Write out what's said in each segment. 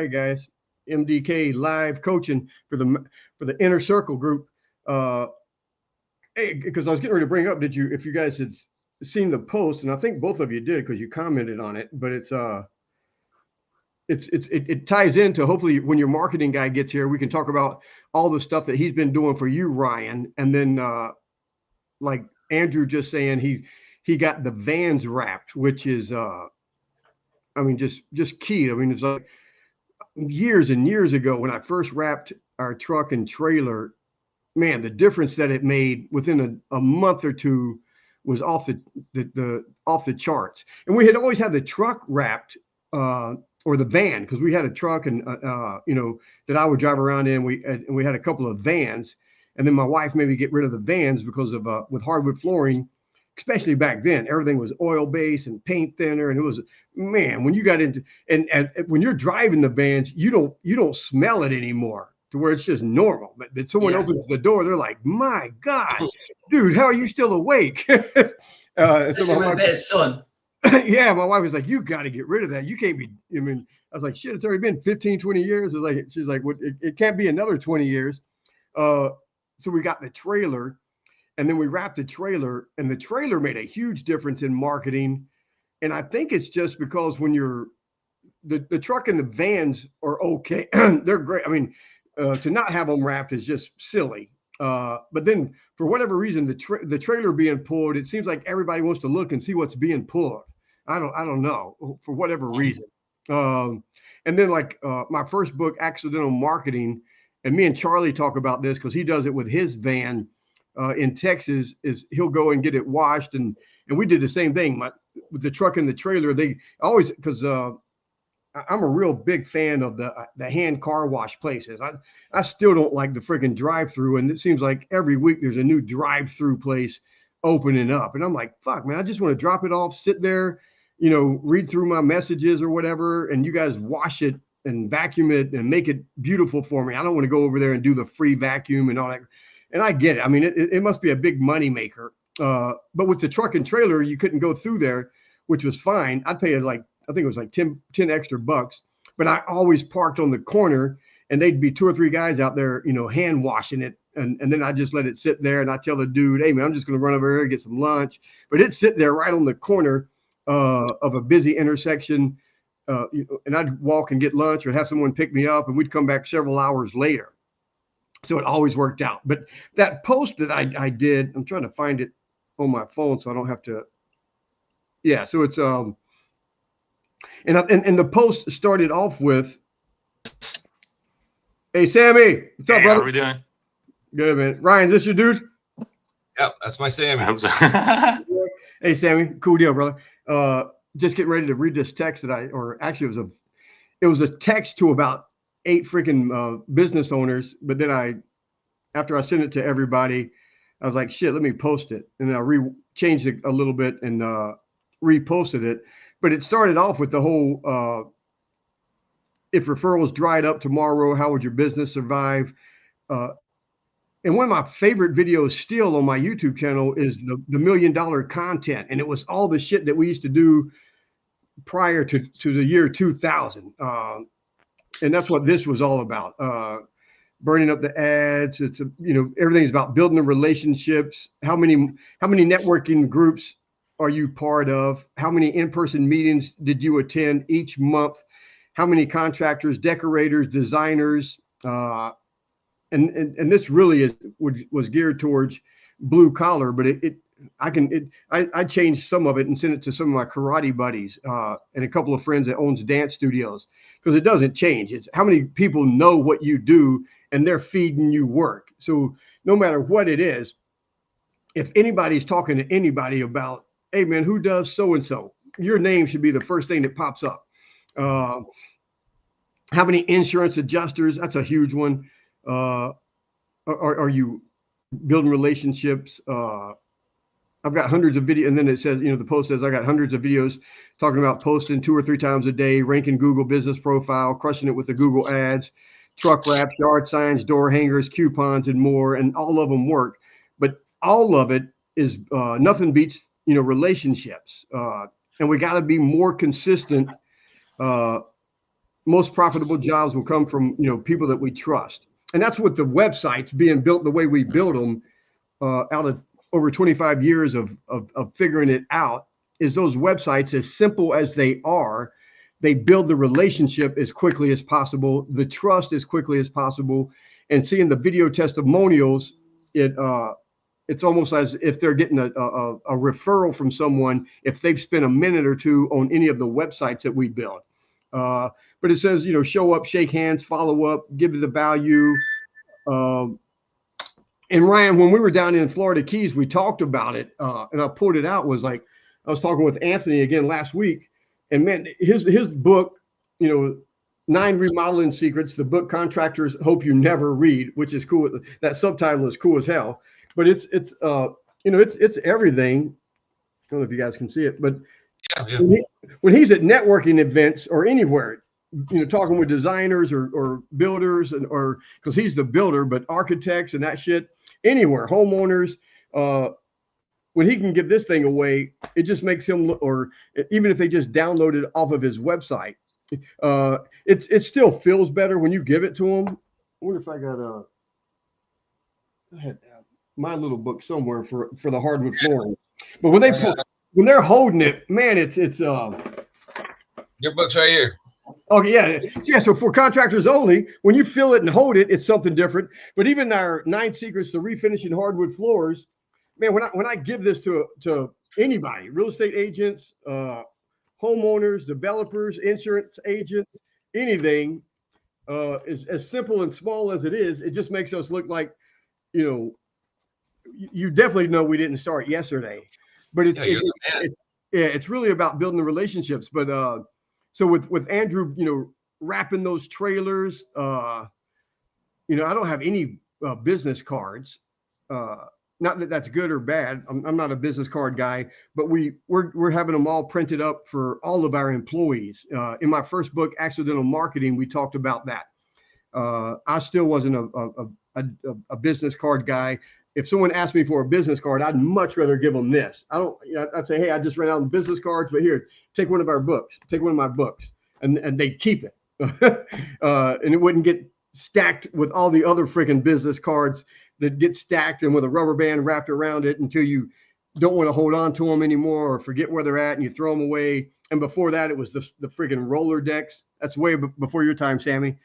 right, guys. MDK live coaching for the inner circle group. Hey, because I was getting ready to bring up, if you guys had seen the post, and I think both of you did because you commented on it, but it ties into, hopefully when your marketing guy gets here, we can talk about all the stuff that he's been doing for you, Ryan, and then like Andrew just saying he got the vans wrapped, which is I mean just key. I mean, it's like years and years ago when I first wrapped our truck and trailer, man, the difference that it made within a month or two was off the charts. And we had always had the truck wrapped or the van, because we had a truck and that I would drive around in. We had a couple of vans, and then my wife made me get rid of the vans because of with hardwood flooring, especially back then, everything was oil based and paint thinner, and it was, man, when you got into and when you're driving the vans, you don't smell it anymore, to where it's just normal. But someone opens the door, they're like, "My God, dude, how are you still awake?" So my wife, sun. yeah, my wife was like, "You got to get rid of that. You can't be." I mean, I was like, "Shit, it's already been 15, 20 years." She's like, "Well, it can't be another 20 years." So we got the trailer, and then we wrapped the trailer, and the trailer made a huge difference in marketing. And I think it's just because when you're the truck and the vans are okay, they're great. I mean, to not have them wrapped is just silly. But then for whatever reason, the trailer being pulled, it seems like everybody wants to look and see what's being pulled. I don't know, for whatever reason. And then like my first book, Accidental Marketing, and me and Charlie talk about this because he does it with his van in Texas. Is he'll go and get it washed, and we did the same thing. With the truck and the trailer, they always, because I'm a real big fan of the hand car wash places. I still don't like the freaking drive-through, and it seems like every week there's a new drive-through place opening up, and I'm like, fuck, man, I just want to drop it off, sit there, read through my messages or whatever, and you guys wash it and vacuum it and make it beautiful for me. I don't want to go over there and do the free vacuum and all that. And I get it. I mean, it must be a big money maker. But with the truck and trailer, you couldn't go through there, which was fine. I'd pay I think it was like 10 extra bucks, but I always parked on the corner, and they'd be 2 or 3 guys out there, hand washing it. And then I just let it sit there, and I tell the dude, "Hey man, I'm just going to run over here and get some lunch." But it'd sit there right on the corner of a busy intersection. And I'd walk and get lunch or have someone pick me up, and we'd come back several hours later. So it always worked out. But that post that I did, I'm trying to find it on my phone so I don't have to. Yeah. So it's, and the post started off with, "Hey, Sammy, what's up, brother? How are we doing? Good, man. Ryan, is this your dude?" Yep, that's my Sammy. I hope so. Hey, Sammy, cool deal, brother. Just getting ready to read this text actually it was a text to about 8 freaking business owners. But then after I sent it to everybody, I was like, shit, let me post it. And I changed it a little bit and reposted it. But it started off with the whole, if referrals dried up tomorrow, how would your business survive? And one of my favorite videos still on my YouTube channel is the $1 million content. And it was all the shit that we used to do prior to the year 2000. And that's what this was all about. Burning up the ads. It's everything's about building the relationships. How many networking groups are you part of? How many in-person meetings did you attend each month? How many contractors, decorators, designers, and this really was geared towards blue collar, but I changed some of it and sent it to some of my karate buddies and a couple of friends that owns dance studios, because it doesn't change. It's how many people know what you do and they're feeding you work. So no matter what it is, if anybody's talking to anybody about, "Hey man, who does so-and-so?" your name should be the first thing that pops up. How many insurance adjusters? That's a huge one. Are you building relationships? I've got hundreds of videos, and then it says, the post says I got hundreds of videos talking about posting 2 or 3 times a day, ranking Google business profile, crushing it with the Google ads, truck wraps, yard signs, door hangers, coupons, and more. And all of them work, but all of it is nothing beats, relationships. And we got to be more consistent most profitable jobs will come from, people that we trust. And that's what the websites being built the way we build them out of over 25 years of figuring it out is those websites, as simple as they are, they build the relationship as quickly as possible, the trust as quickly as possible. And seeing the video testimonials, it's almost as if they're getting a referral from someone if they've spent a minute or two on any of the websites that we build. But it says, show up, shake hands, follow up, give you the value. And Ryan, when we were down in Florida Keys, we talked about it, and I pulled it out. Was like I was talking with Anthony again last week, and man, his book, 9 Remodeling Secrets, the book contractors hope you never read, which is cool. That subtitle is cool as hell. But it's everything. I don't know if you guys can see it, but yeah. When he's at networking events or anywhere, talking with designers or builders, or because he's the builder, but architects and that shit, anywhere, homeowners, when he can give this thing away, it just makes him look, or even if they just download it off of his website, it still feels better when you give it to them. I wonder if I had my little book somewhere for the hardwood flooring, but when they're holding it, man, it's your book's right here. Okay, yeah. So for contractors only, when you feel it and hold it, it's something different. But even our 9 secrets to refinishing hardwood floors, man, when I give this to anybody, real estate agents, homeowners, developers, insurance agents, anything, as simple and small as it is, it just makes us look like, you definitely know we didn't start yesterday. But it's really about building the relationships. But so with Andrew, wrapping those trailers, I don't have any business cards. Not that that's good or bad. I'm not a business card guy, but we're having them all printed up for all of our employees. In my first book, Accidental Marketing, we talked about that. I still wasn't a business card guy. If someone asked me for a business card, I'd much rather give them this. I'd say, hey, I just ran out of business cards, but here, take one of our books, take one of my books, and they'd keep it. And it wouldn't get stacked with all the other freaking business cards that get stacked and with a rubber band wrapped around it until you don't want to hold on to them anymore or forget where they're at and you throw them away. And before that, it was the freaking roller decks. That's way before your time, Sammy.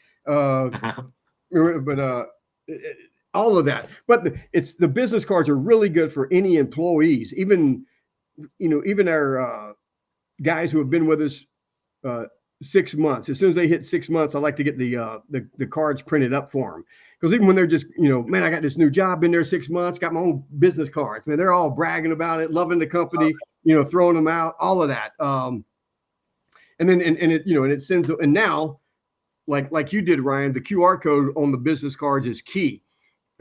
All of that, but it's the business cards are really good for any employees, even our guys who have been with us 6 months. As soon as they hit 6 months, I like to get the cards printed up for them, because even when they're just man, I got this new job, been there 6 months, got my own business cards, man, they're all bragging about it, loving the company, throwing them out, all of that. And then and it sends, and now like you did, Ryan, the QR code on the business cards is key.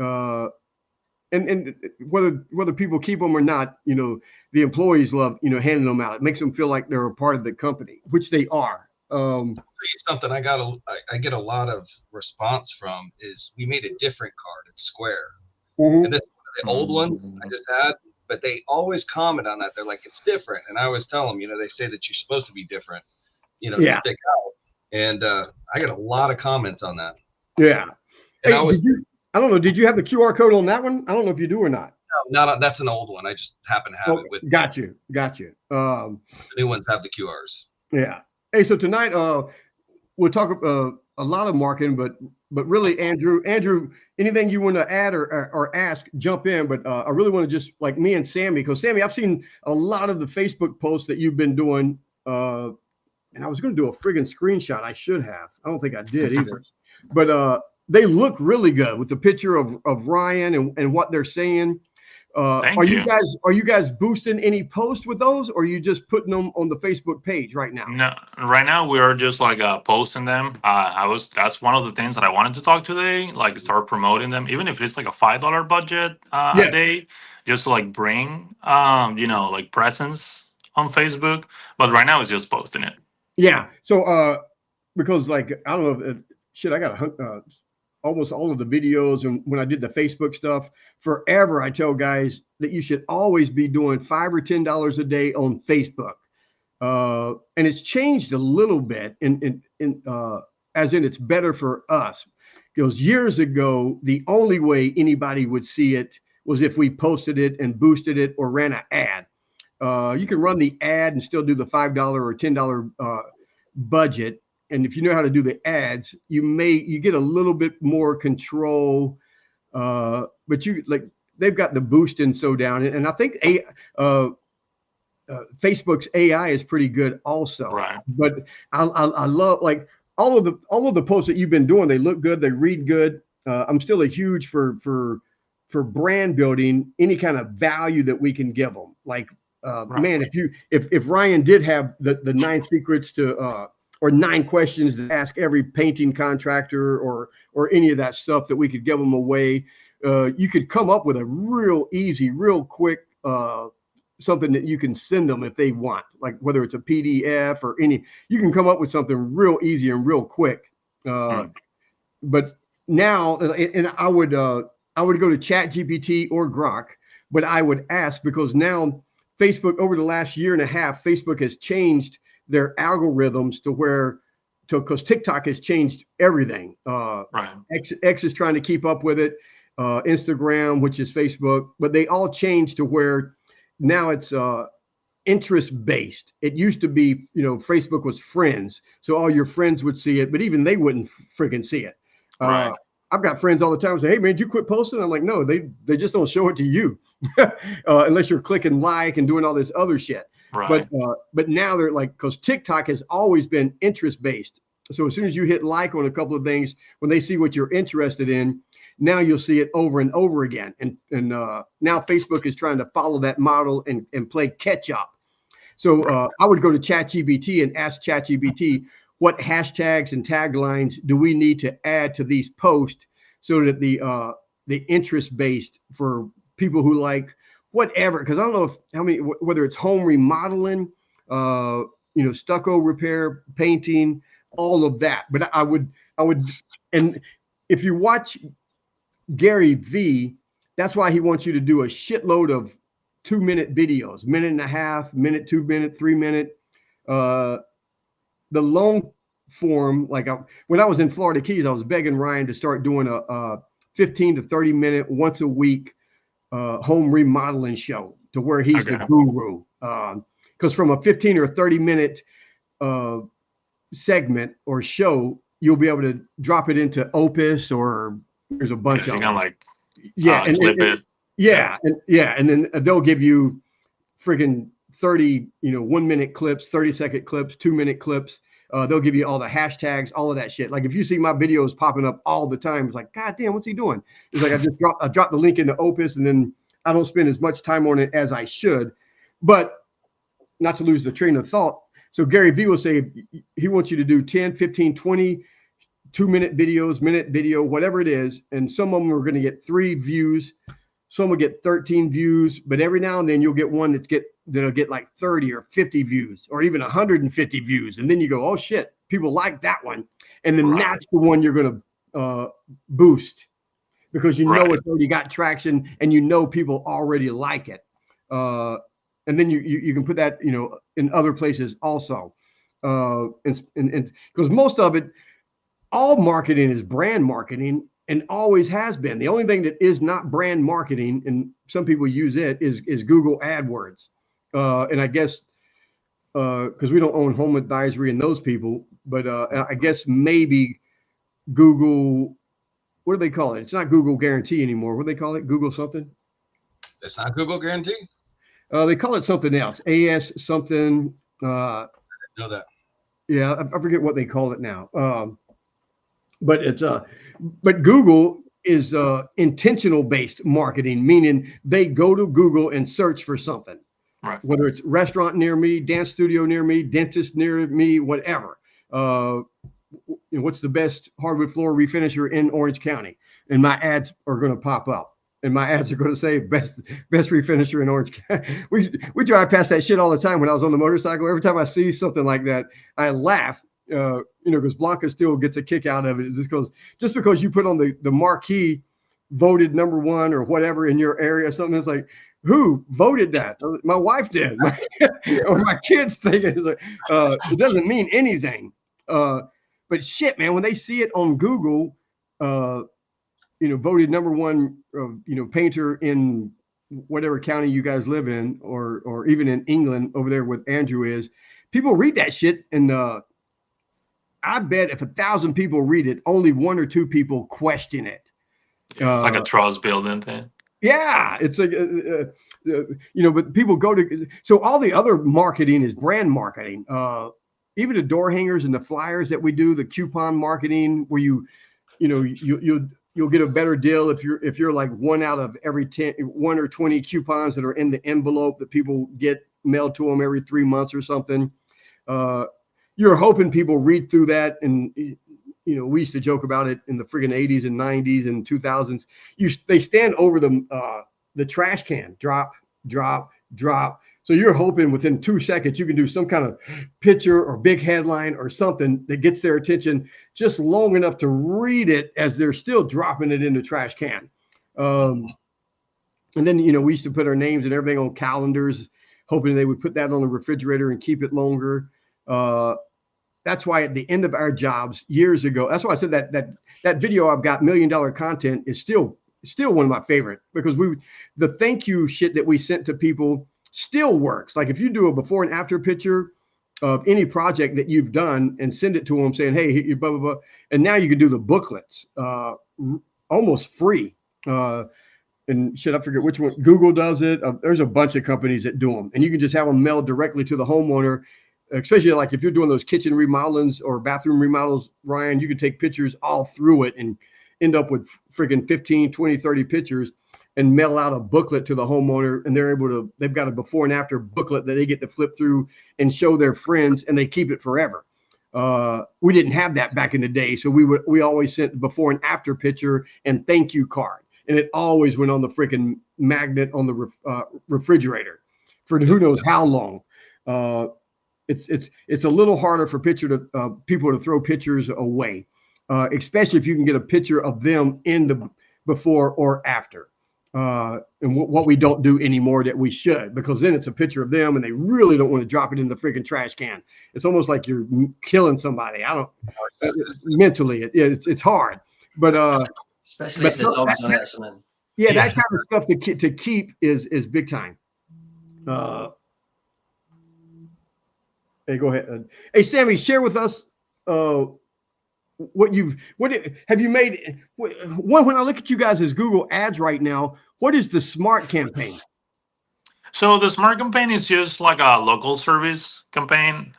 And whether people keep them or not, the employees love, handing them out. It makes them feel like they're a part of the company, which they are. I'll tell you something I get a lot of response from is we made a different card. It's square. Mm-hmm. And this is one of the old ones I just had, but they always comment on that. They're like, it's different. And I always tell them, they say that you're supposed to be different, to stick out. And I get a lot of comments on that. Yeah. And I don't know. Did you have the QR code on that one? I don't know if you do or not. No, that's an old one. I just happen to have it with. Got you. The new ones have the QRs. Yeah. Hey, so tonight we'll talk a lot of marketing, but really, Andrew, anything you want to add or ask, jump in. But I really want to just, like me and Sammy, because Sammy, I've seen a lot of the Facebook posts that you've been doing, and I was going to do a friggin' screenshot. I should have. I don't think I did either. But they look really good with the picture of Ryan and what they're saying. Are you guys boosting any posts with those, or are you just putting them on the Facebook page right now? No, right now we are just like posting them. That's one of the things that I wanted to talk today, like start promoting them, even if it's like a $5 budget a day, just to like bring like presence on Facebook. But right now it's just posting it. Yeah. So because like I don't know, I got almost all of the videos, and when I did the Facebook stuff forever, I tell guys that you should always be doing $5 or $10 a day on Facebook. And it's changed a little bit as in it's better for us. Because years ago, the only way anybody would see it was if we posted it and boosted it or ran an ad. You can run the ad and still do the $5 or $10 budget. And if you know how to do the ads, you get a little bit more control. But they've got the boost and so down. And I think Facebook's AI is pretty good also. Right. But I love like all of the posts that you've been doing. They look good. They read good. I'm still a huge for brand building, any kind of value that we can give them. Like, Right. man, if Ryan did have the 9 secrets to or 9 questions to ask every painting contractor or any of that stuff that we could give them away, you could come up with a real easy, real quick something that you can send them if they want, like whether it's a PDF or you can come up with something real easy and real quick. But now, and I would go to ChatGPT or Grok, but I would ask, because now Facebook, over the last year and a half, Facebook has changed their algorithms because TikTok has changed everything. Right. X is trying to keep up with it. Instagram, which is Facebook, but they all changed to where now it's interest based. It used to be, Facebook was friends, so all your friends would see it, but even they wouldn't freaking see it. Right. I've got friends all the time say, "Hey man, did you quit posting?" I'm like, "No, they just don't show it to you unless you're clicking like and doing all this other shit." Right. But now they're like, because TikTok has always been interest based. So as soon as you hit like on a couple of things, when they see what you're interested in, now you'll see it over and over again. And now Facebook is trying to follow that model and play catch up. So I would go to ChatGPT and ask ChatGPT, what hashtags and taglines do we need to add to these posts so that the interest based for people who like whatever, because I don't know whether it's home remodeling, stucco repair, painting, all of that. But I would, and if you watch Gary V, that's why he wants you to do a shitload of 2-minute videos, 1.5 minute, 2 minute, 3 minute. The long form, like when I was in Florida Keys, I was begging Ryan to start doing a 15 to 30 minute once a week home remodeling show, to where he's the guru. Because from a 15 or 30 minute segment or show, you'll be able to drop it into Opus, or there's a bunch of them. Clip it. And then they'll give you friggin' 30, 1 minute clips, 30-second clips, 2-minute clips. They'll give you all the hashtags, all of that shit. Like if you see my videos popping up all the time, it's like, God damn, what's he doing? It's like I dropped the link into Opus, and then I don't spend as much time on it as I should. But not to lose the train of thought. So Gary V will say he wants you to do 10, 15, 20 2-minute videos, minute video, whatever it is. And some of them are going to get 3 views. Some will get 13 views, but every now and then you'll get one that'll get like 30 or 50 views, or even 150 views. And then you go, oh shit, people like that one. And then that's the one you're going to boost, because you know it's already got traction and people already like it. And then you can put that, in other places also. And because most of it, all marketing is brand marketing, and always has been. The only thing that is not brand marketing, and some people use it, is Google AdWords. And I guess because we don't own Home Advisory and those people, but I guess maybe Google, what do they call it? It's not Google Guarantee anymore. What do they call it? Google something? It's not Google Guarantee? They call it something else. AS something. I didn't know that. Yeah, I forget what they call it now. But it's but Google is intentional based marketing, meaning they go to Google and search for something, whether it's restaurant near me, dance studio near me, dentist near me, whatever. What's the best hardwood floor refinisher in Orange County? And my ads are going to pop up, and my ads are going to say best refinisher in Orange County. We drive past that shit all the time when I was on the motorcycle. Every time I see something like that, I laugh. Because Blanca still gets a kick out of it. Just because you put on the marquee voted #1 or whatever in your area or something. It's like, who voted that? My wife did, or my kids think it's like, it doesn't mean anything. But shit, man, when they see it on Google, voted #1, painter in whatever county you guys live in, or even in England over there where Andrew is, people read that shit. And I bet if 1,000 people read it, only 1 or 2 people question it. Yeah, it's like a trust building thing. Yeah, it's like, but people go to, so all the other marketing is brand marketing. Even the door hangers and the flyers that we do, the coupon marketing, where you'll get a better deal if you're like 1 out of every 10, 1 or 20 coupons that are in the envelope that people get mailed to them every 3 months or something. You're hoping people read through that. And we used to joke about it in the friggin' 80s and 90s and 2000s. They stand over the trash can, drop, drop, drop. So you're hoping within 2 seconds you can do some kind of picture or big headline or something that gets their attention just long enough to read it as they're still dropping it in the trash can. And then, we used to put our names and everything on calendars, hoping they would put that on the refrigerator and keep it longer. That's why at the end of our jobs years ago, that's why I said that video I've got $1 million content is still one of my favorite, because the thank you shit that we sent to people still works. Like if you do a before and after picture of any project that you've done and send it to them saying, hey, you blah, blah, blah. And now you can do the booklets almost free. And shit, I forget which one. Google does it. There's a bunch of companies that do them, and you can just have them mailed directly to the homeowner. Especially like if you're doing those kitchen remodelings or bathroom remodels, Ryan, you can take pictures all through it and end up with freaking 15, 20, 30 pictures and mail out a booklet to the homeowner. And they've got a before and after booklet that they get to flip through and show their friends, and they keep it forever. We didn't have that back in the day. So we always sent the before and after picture and thank you card. And it always went on the freaking magnet on the refrigerator for who knows how long. It's a little harder for people to throw pictures away, especially if you can get a picture of them in the before or after. And what we don't do anymore that we should, because then it's a picture of them and they really don't want to drop it in the freaking trash can. It's almost like you're killing somebody. Mentally, it's hard, but especially if the dog's on it. Yeah, that kind of stuff to keep is big time. Hey, go ahead. Hey, Sammy, share with us what have you made. When I look at you guys as Google Ads right now, what is the SMART campaign? So the SMART campaign is just like a local service campaign.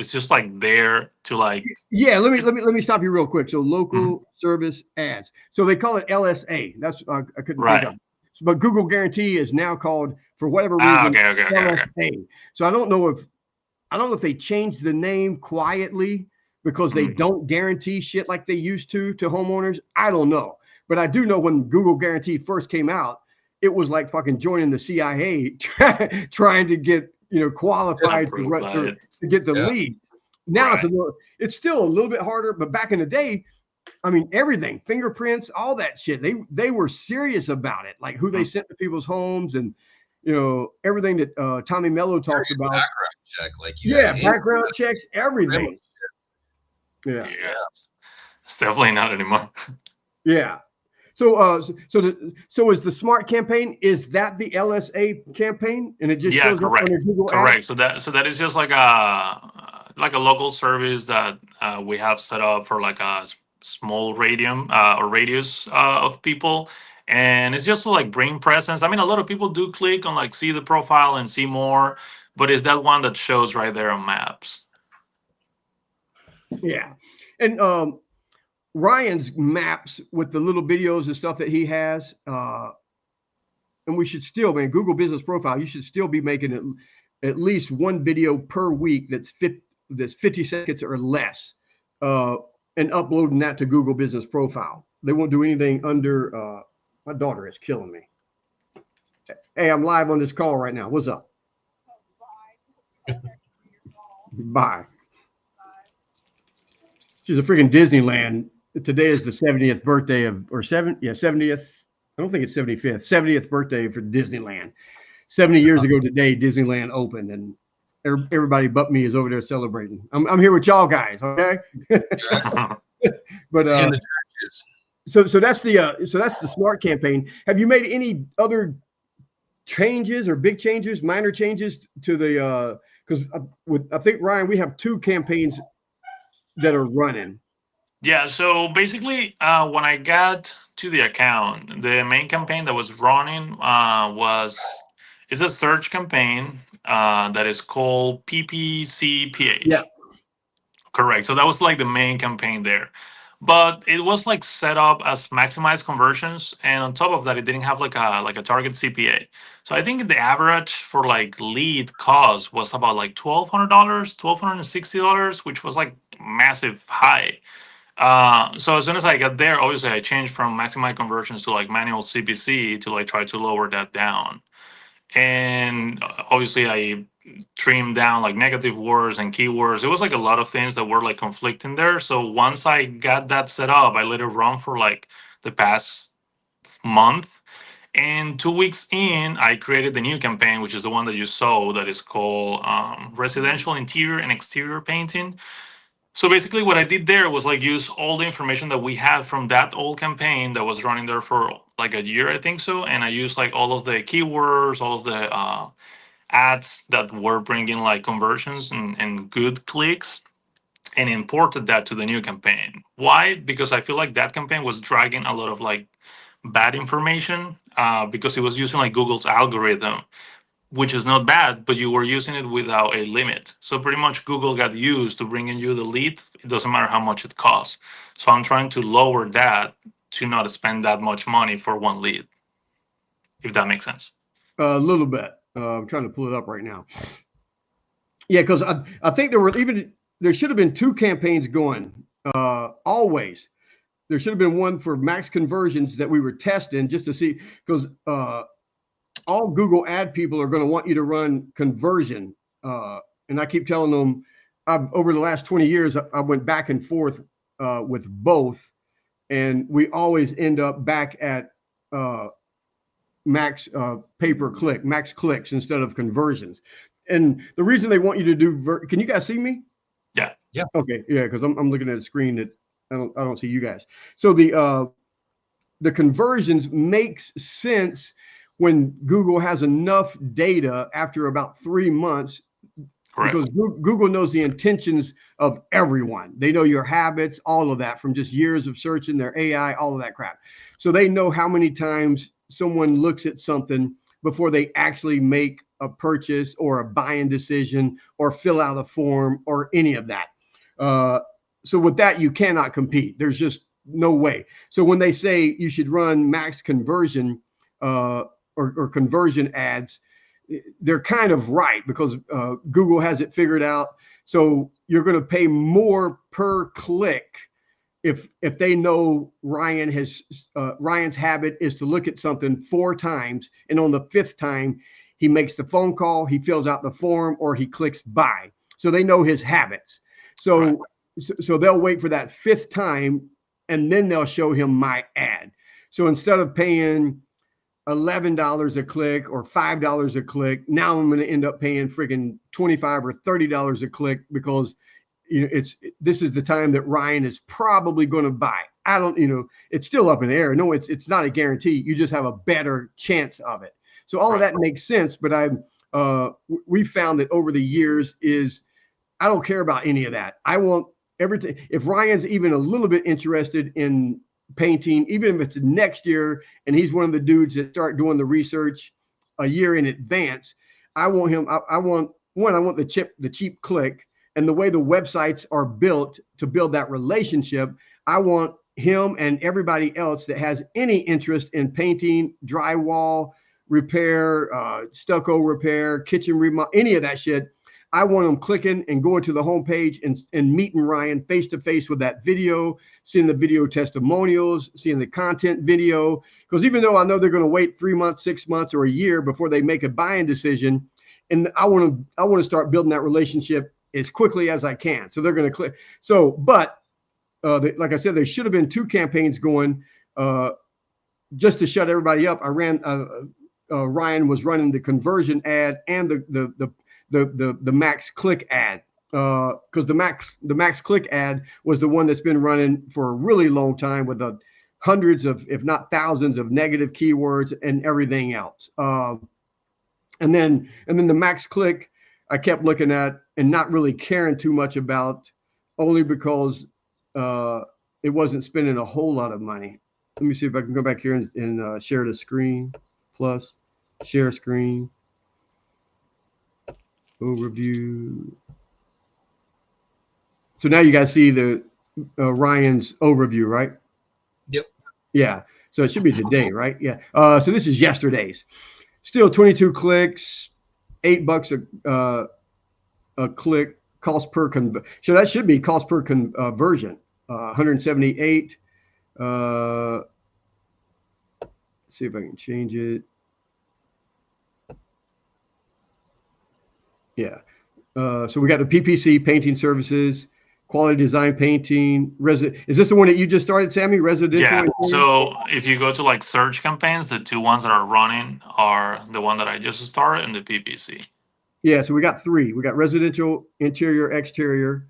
It's just like there to like. Yeah, let me stop you real quick. So local service ads. So they call it LSA. That's I couldn't think of. But Google Guarantee is now called, for whatever reason, LSA. So I don't know if they changed the name quietly because they don't guarantee shit like they used to homeowners. I don't know. But I do know when Google Guarantee first came out, it was like fucking joining the CIA trying to get, qualified to get the lead. Now it's still a little bit harder, but back in the day, I mean, everything, fingerprints, all that shit, they were serious about it, like who they sent to people's homes and, everything that Tommy Mello talks about. Background check, background checks, everything. Yeah, it's definitely not anymore. Yeah. So is the SMART campaign, is that the LSA campaign, and it just shows up on your Google Ads? So that is just like a local service that we have set up for like a small radius of people. And it's just to like bring presence. I mean, a lot of people do click on like see the profile and see more, but it's that one that shows right there on maps. Yeah. And Ryan's maps with the little videos and stuff that he has, and we should still, man, Google Business Profile, you should still be making at least one video per week that's 50 seconds or less, and uploading that to Google Business Profile. They won't do anything under my daughter is killing me. Hey, I'm live on this call right now. What's up? Bye. She's a freaking Disneyland. Today is the 70th birthday of, or 70th I don't think it's 75th, 70th birthday for Disneyland. 70 years ago today, Disneyland opened, and everybody but me is over there celebrating. I'm here with y'all guys, okay? But In the churches. so that's the SMART campaign. Have you made any other changes or big changes, minor changes to the because I think, Ryan, we have 2 campaigns that are running. Yeah, so basically, when I got to the account, the main campaign that was running is a search campaign that is called PPCPH. Yeah. Correct. So that was like the main campaign there. But it was like set up as maximize conversions, and on top of that, it didn't have like a target CPA. So I think the average for like lead cost was about like $1,200, $1,260, which was like massive high. So as soon as I got there, obviously I changed from maximize conversions to like manual CPC to like try to lower that down. And obviously I trimmed down like negative words and keywords. It was like a lot of things that were like conflicting there. So once I got that set up, I let it run for like the past month. And 2 weeks in, I created the new campaign, which is the one that you saw, that is called Residential Interior and Exterior Painting. So basically what I did there was like use all the information that we had from that old campaign that was running there for like a year, I think so. And I used like all of the keywords, all of the ads that were bringing like conversions and good clicks, and imported that to the new campaign. Why? Because I feel like that campaign was dragging a lot of like bad information because it was using like Google's algorithm, which is not bad, but you were using it without a limit. So pretty much Google got used to bringing you the lead. It doesn't matter how much it costs. So I'm trying to lower that to not spend that much money for one lead, if that makes sense. A little bit. I'm trying to pull it up right now. Yeah, because I think there should have been 2 campaigns going. Always. There should have been one for max conversions that we were testing just to see, because all Google ad people are going to want you to run conversion. And I keep telling them, over the last 20 years, I went back and forth with both, and we always end up back at max pay-per-click, max clicks instead of conversions. And the reason they want you to do, can you guys see me? Yeah. Yeah. Okay. Yeah, because I'm looking at a screen that I don't see you guys. So the conversions makes sense when Google has enough data after about 3 months. Correct. Because Google knows the intentions of everyone. They know your habits, all of that, from just years of searching, their AI, all of that crap. So they know how many times someone looks at something before they actually make a purchase or a buying decision or fill out a form or any of that. So with that, you cannot compete. There's just no way. So when they say you should run max conversion or conversion ads, they're kind of right, because Google has it figured out. So you're going to pay more per click if they know Ryan's habit is to look at something 4 times, and on the 5th time he makes the phone call, he fills out the form, or he clicks buy. So they know his habits. So right. So they'll wait for that 5th time, and then they'll show him my ad. So instead of paying $11 a click or $5 a click, now I'm going to end up paying freaking $25 or $30 a click, because this is the time that Ryan is probably going to buy. It's still up in the air. No, it's not a guarantee. You just have a better chance of it. So all of that makes sense. But we found that over the years I don't care about any of that. I want everything. If Ryan's even a little bit interested in painting, even if it's next year, and he's one of the dudes that start doing the research a year in advance, I want him. I want the cheap click, and the way the websites are built to build that relationship. I want him and everybody else that has any interest in painting, drywall repair, stucco repair, kitchen remodel, any of that shit. I want them clicking and going to the homepage and meeting Ryan face to face with that video, seeing the video testimonials, seeing the content video. Because even though I know they're going to wait 3 months, 6 months, or a year before they make a buying decision, and I want to start building that relationship as quickly as I can. So they're going to click. So, but like I said, there should have been 2 campaigns going. just to shut everybody up, I ran. Ryan was running the conversion ad and the max click ad, because the max click ad was the one that's been running for a really long time with hundreds of, if not thousands, of negative keywords and everything else. And then the max click I kept looking at and not really caring too much about, only because it wasn't spending a whole lot of money. Let me see if I can go back here and share the screen. Plus, share screen. Overview. So now you guys see the Ryan's overview, right? Yep. Yeah. So it should be today, right? Yeah. So this is yesterday's. Still 22 clicks, $8 a click, cost per conversion. So that should be cost per conversion, 178. See if I can change it. Yeah. So we got the PPC, painting services, quality design painting. Is this the one that you just started, Sammy? Residential? Yeah. So if you go to like search campaigns, the two ones that are running are the one that I just started and the PPC. Yeah. So we got three. We got residential, interior, exterior,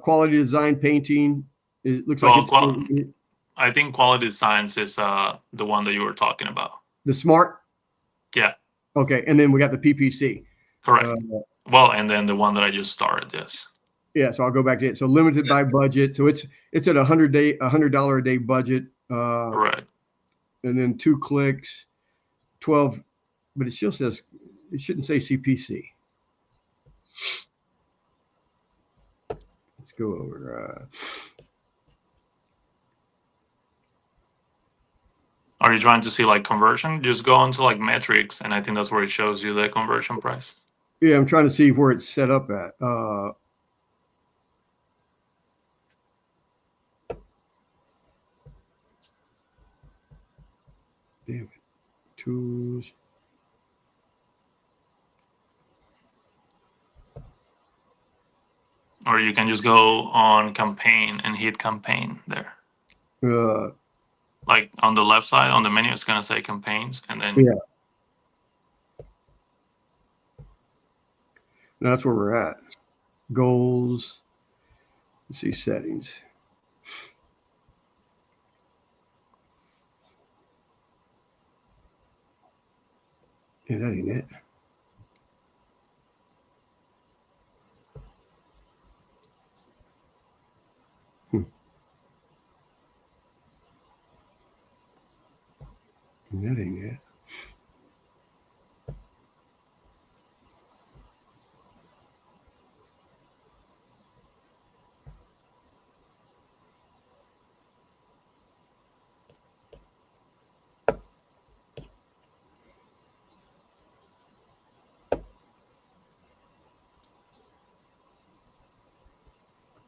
quality design painting. It looks like it's. I think quality designs is the one that you were talking about. The smart? Yeah. Okay. And then we got the PPC. Correct. Well, and then the one that I just started, yes. Yeah, so I'll go back to it. So limited by budget. So it's at $100 a day budget. Right. And then 2 clicks, 12, but it still says, it shouldn't say CPC. Let's go over. Are you trying to see like conversion? Just go into like metrics, and I think that's where it shows you the conversion price. Yeah, I'm trying to see where it's set up at. Damn it. Tools. Or you can just go on campaign and hit campaign there. Like on the left side on the menu, it's going to say campaigns, and then yeah. No, that's where we're at. Goals. Let's see, settings. Yeah, that ain't it. That ain't it.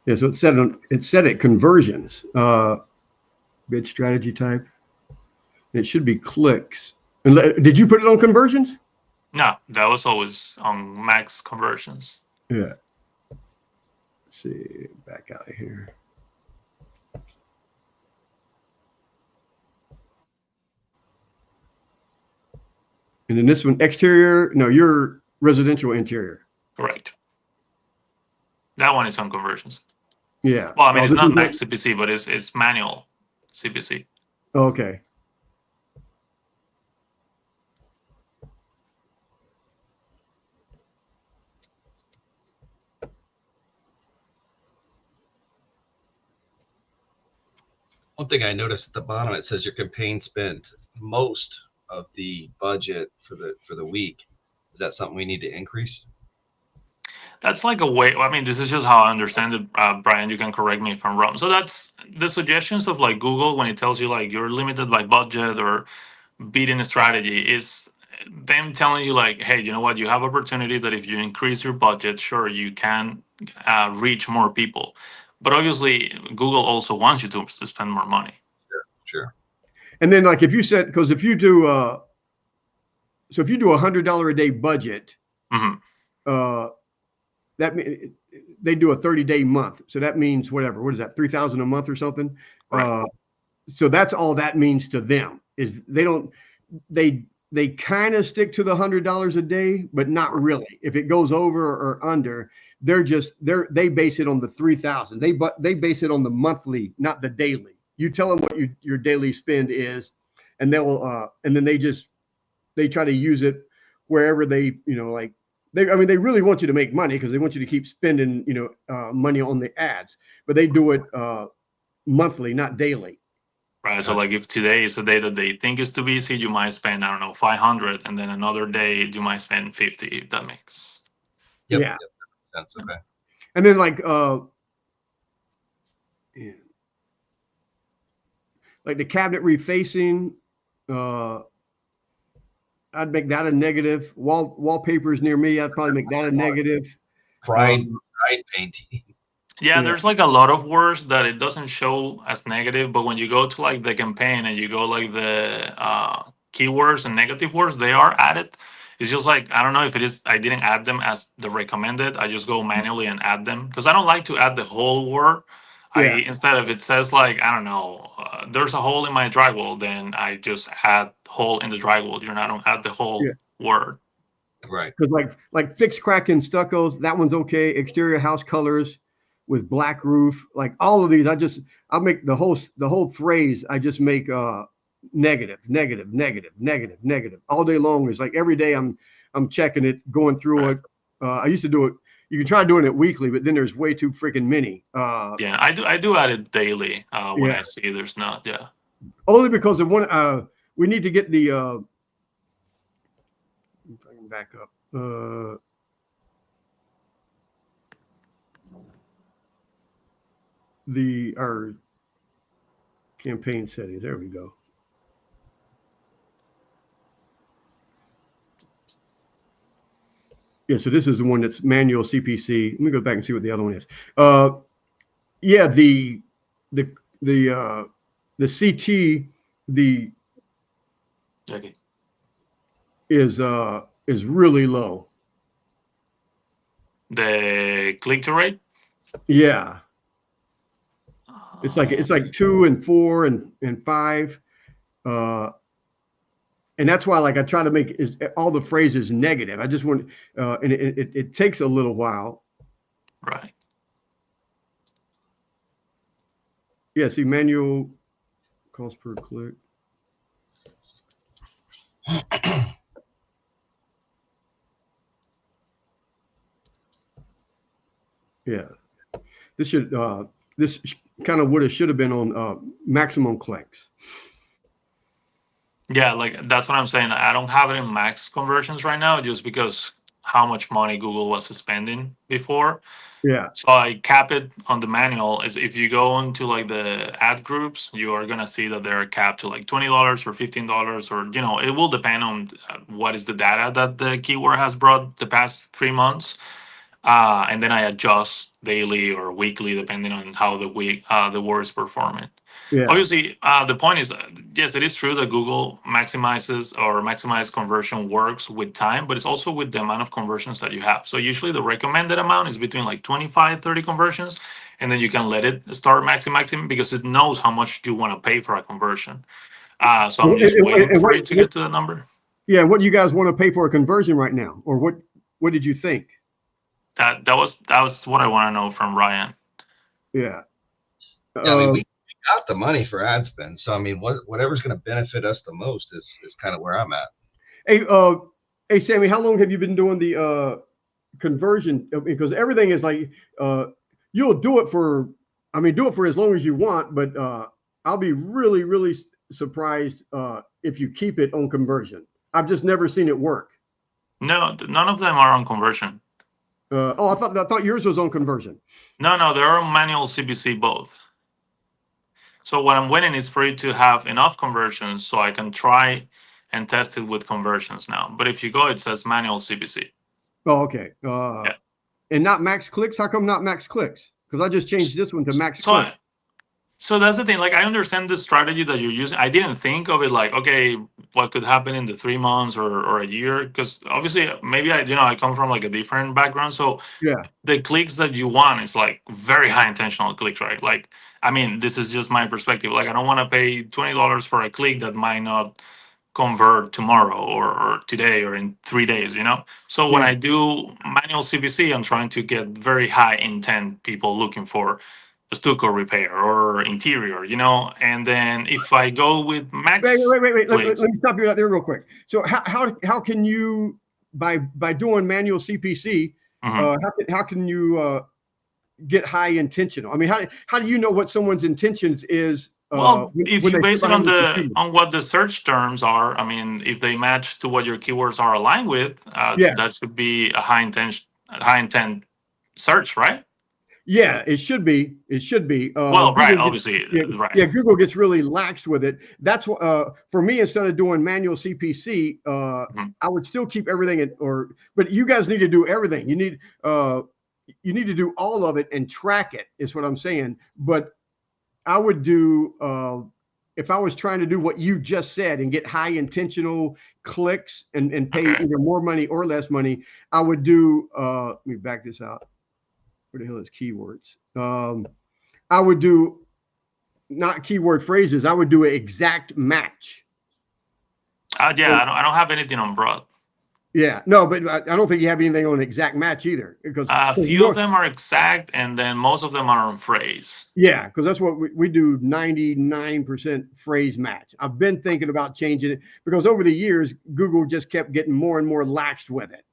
Yeah, so it's set at conversions, bid strategy type. It should be clicks. And did you put it on conversions? No, that was always on max conversions. Yeah. Let's see, back out of here. And then this one, exterior. No, you're residential interior. Correct. That one is on conversions. Yeah. Well, I mean, it's not max CPC, but it's manual CPC. Okay. One thing I noticed at the bottom, it says your campaign spent most of the budget for the week. Is that something we need to increase? That's like a way. I mean, this is just how I understand it, Brian. You can correct me if I'm wrong. So that's the suggestions of like Google when it tells you like you're limited by budget or beating a strategy is them telling you like, hey, you know what? You have opportunity that if you increase your budget, sure, you can reach more people. But obviously, Google also wants you to spend more money. Sure. And then, like, if you said, because if you do, so if you do $100 a day budget, that means they do a 30-day month. So that means whatever. What is that? $3,000 a month or something. Right. So that's all that means to them is they kind of stick to the $100 a day, but not really. If it goes over or under, they base it on the 3,000. They base it on the monthly, not the daily. You tell them what your daily spend is, and and then they try to use it wherever they they really want you to make money because they want you to keep spending money on the ads, but they do it monthly, not daily. Right. So like if today is the day that they think is too busy, you might spend, I don't know, 500, and then another day you might spend 50, if that makes. Yep, yeah. Yep, that makes sense. Okay. And then like the cabinet refacing, I'd make that a negative. Wallpapers near me, I'd probably make that a negative. Pride painting. Yeah, there's like a lot of words that it doesn't show as negative, but when you go to like the campaign and you go like the keywords and negative words, they are added. It's just like, I don't know if it is, I didn't add them as the recommended. I just go manually and add them because I don't like to add the whole word. Instead of it says like, I don't know, there's a hole in my drywall, then I just add hole in the drywall. I don't add the whole word. Right. Because like fixed crack and stuccos, that one's okay. Exterior house colors with black roof, like all of these, I'll make the whole phrase. I just make negative all day long. It's like every day I'm checking it, going through it. I used to do it. You can try doing it weekly, but then there's way too freaking many. Yeah, I do add it daily when I see there's not. Yeah. Only because of one. We need to get the. If I can back up. Our campaign settings. There we go. Yeah, so this is the one that's manual CPC. Let me go back and see what the other one is. Yeah, the CT is really low. The click-through rate? Yeah. It's like 2 and 4 and 5. And that's why I try to make all the phrases negative. I just want and it takes a little while. Right. Yeah, see manual cost per click. Yeah. This kind of should have been on maximum clicks. Yeah, like that's what I'm saying. I don't have it in max conversions right now just because how much money Google was spending before. Yeah. So I cap it on the manual. Is if you go into like the ad groups, you are gonna see that they're capped to like $20 or $15, or it will depend on what is the data that the keyword has brought the past 3 months. And then I adjust daily or weekly depending on how the word is performing. Yeah. Obviously, the point is, yes, it is true that Google maximize conversion works with time, but it's also with the amount of conversions that you have. So usually the recommended amount is between like 25, 30 conversions, and then you can let it start maximizing because it knows how much you want to pay for a conversion. So I'm just waiting for it to get to the number. Yeah, what do you guys want to pay for a conversion right now? Or what did you think? That was what I want to know from Ryan. Yeah. I mean, we got the money for ad spend, so I mean, whatever's going to benefit us the most is kind of where I'm at. Hey, Sammy, how long have you been doing the conversion? Because everything is like you'll do it for as long as you want, but I'll be really, really surprised if you keep it on conversion. I've just never seen it work. No, none of them are on conversion. I thought yours was on conversion. No, they're on manual CPC both. So what I'm waiting is for it to have enough conversions so I can try and test it with conversions now. But if you go, it says manual CPC. Oh, okay. And not max clicks? How come not max clicks? Because I just changed this one to max clicks. So that's the thing. Like, I understand the strategy that you're using. I didn't think of it like, okay, what could happen in the 3 months or a year? Because obviously, maybe I come from like a different background. So Yeah. the clicks that you want is like very high intentional clicks, right? Like, I mean, this is just my perspective. Like, I don't want to pay $20 for a click that might not convert tomorrow or today or in 3 days, So when Yeah. I do manual CPC, I'm trying to get very high intent people looking for a stucco repair or interior, and then if I go with max Wait. Let clicks. me stop you right there real quick. So how can you by doing manual CPC, how can you get high intentional? I mean, how do you know what someone's intentions is? Well, if when you they base it put on behind the CPC? on what the search terms are, I mean, if they match to what your keywords are aligned with, Yeah. that should be a high intent search, right? Yeah, it should be. It should be. Well, right, Google obviously, right. yeah, Google gets really lax with it. That's for me. Instead of doing manual CPC, I would still keep everything but you guys need to do everything. You need to do all of it and track it. Is what I'm saying. But I would do if I was trying to do what you just said and get high intentional clicks and pay either more money or less money. I would do. Let me back this out. Where the hell is keywords? I would do not keyword phrases. I would do an exact match. Yeah, I don't have anything on broad. Yeah, no, but I don't think you have anything on exact match either. Because a few of them are exact, and then most of them are on phrase. Yeah, because that's what we do. 99% phrase match. I've been thinking about changing it because over the years, Google just kept getting more and more laxed with it.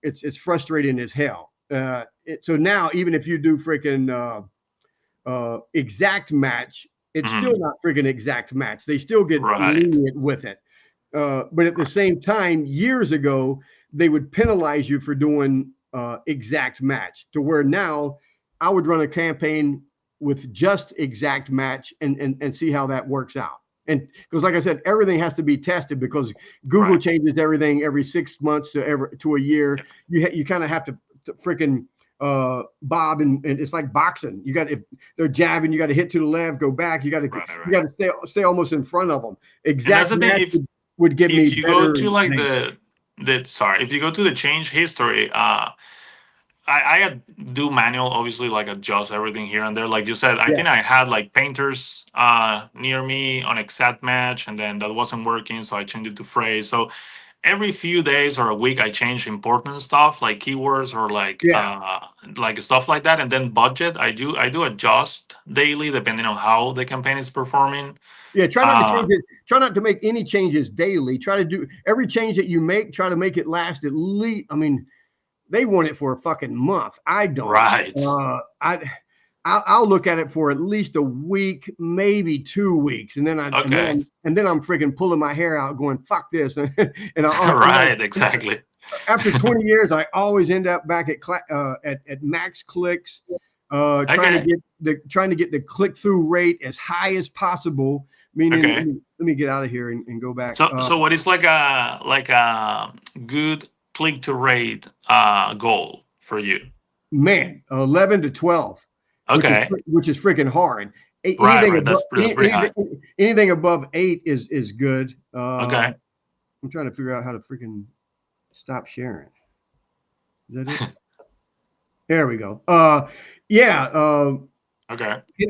It's frustrating as hell. So now, even if you do freaking exact match, it's still not freaking exact match. They still get lenient with it. But at the same time, years ago, they would penalize you for doing exact match, to where now I would run a campaign with just exact match and see how that works out. And because, like I said, everything has to be tested because Google changes everything every 6 months to a year. You kind of have to freaking bob and it's like boxing. You got, if they're jabbing, you got to hit to the left, go back. You got to stay almost in front of them. Exact match would give me. If you go to like if you go to the change history, I do manual, obviously, like adjust everything here and there. Like you said, I think I had like painters near me on exact match, and then that wasn't working, so I changed it to phrase. So every few days or a week, I change important stuff like keywords or like stuff like that, and then budget. I do adjust daily depending on how the campaign is performing. Yeah, try not to change it. Try not to make any changes daily. Try to do every change that you make. Try to make it last at least. I mean, they want it for a fucking month. I don't. Right. I'll look at it for at least a week, maybe 2 weeks, and then I'm freaking pulling my hair out, going fuck this, and exactly. After 20 years, I always end up back at max clicks, trying to get the click through rate as high as possible. Meaning, let me get out of here and go back. So what is like a good click to rate goal for you? Man, 11 to 12. Okay. Which is freaking hard. That's pretty high. Anything above 8 is good. Okay. I'm trying to figure out how to freaking stop sharing. Is that it? There we go. Okay.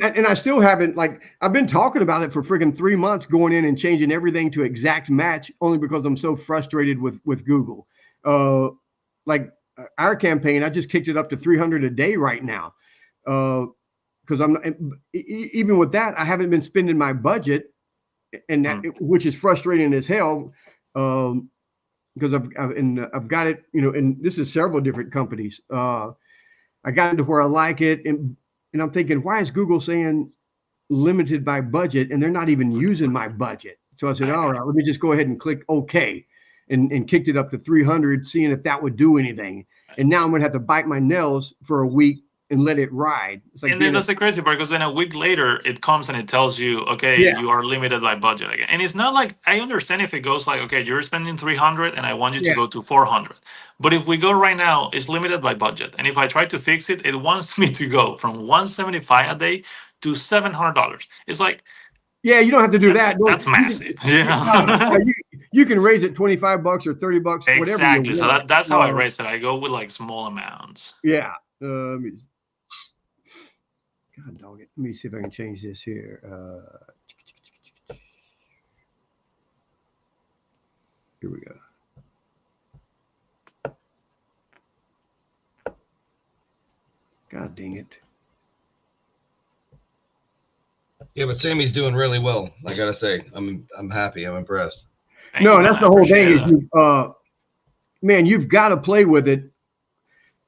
And I still haven't, I've been talking about it for freaking 3 months, going in and changing everything to exact match, only because I'm so frustrated with Google. Our campaign, I just kicked it up to 300 a day right now. Because even with that, I haven't been spending my budget, and which is frustrating as hell. Because I've got it, and this is several different companies. I got into where I like it, and I'm thinking, why is Google saying limited by budget, and they're not even using my budget? So I said, all right, let me just go ahead and click OK, and kicked it up to 300, seeing if that would do anything. And now I'm gonna have to bite my nails for a week and let it ride. It's like, and then that's the crazy part, because then a week later it comes and it tells you, okay, you are limited by budget again. And it's not like, I understand if it goes like, okay, you're spending 300 and I want you to go to 400. But if we go right now, it's limited by budget. And if I try to fix it, it wants me to go from 175 a day to $700. It's like, yeah, you don't have to do that. That's massive. You can raise it $25 or $30, whatever. Exactly. So that's how I raise it. I go with like small amounts. Yeah. God dog it. Let me see if I can change this here. Here we go. God dang it. Yeah, but Sammy's doing really well. I gotta say, I'm happy. I'm impressed. That's the whole thing. Is man, you've got to play with it.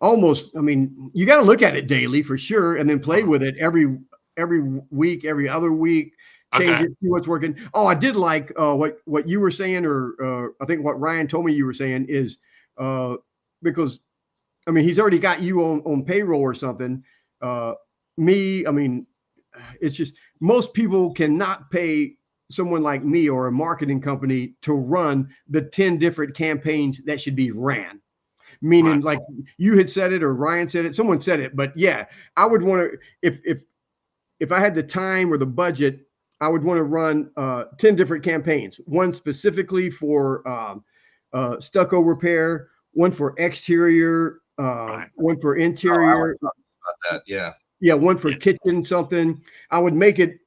Almost, I mean, you got to look at it daily for sure, and then play with it every week, every other week. Change it, see what's working. Oh, I did like what you were saying, or I think what Ryan told me you were saying is because, I mean, he's already got you on payroll or something. Me, I mean, it's just most people cannot pay someone like me or a marketing company to run the 10 different campaigns that should be ran. Meaning, like you had said it or Ryan said it, someone said it, but yeah, I would want to, if I had the time or the budget, I would want to run 10 different campaigns. One specifically for stucco repair, one for exterior, one for interior. About that, yeah. Yeah, one for kitchen something. I would make it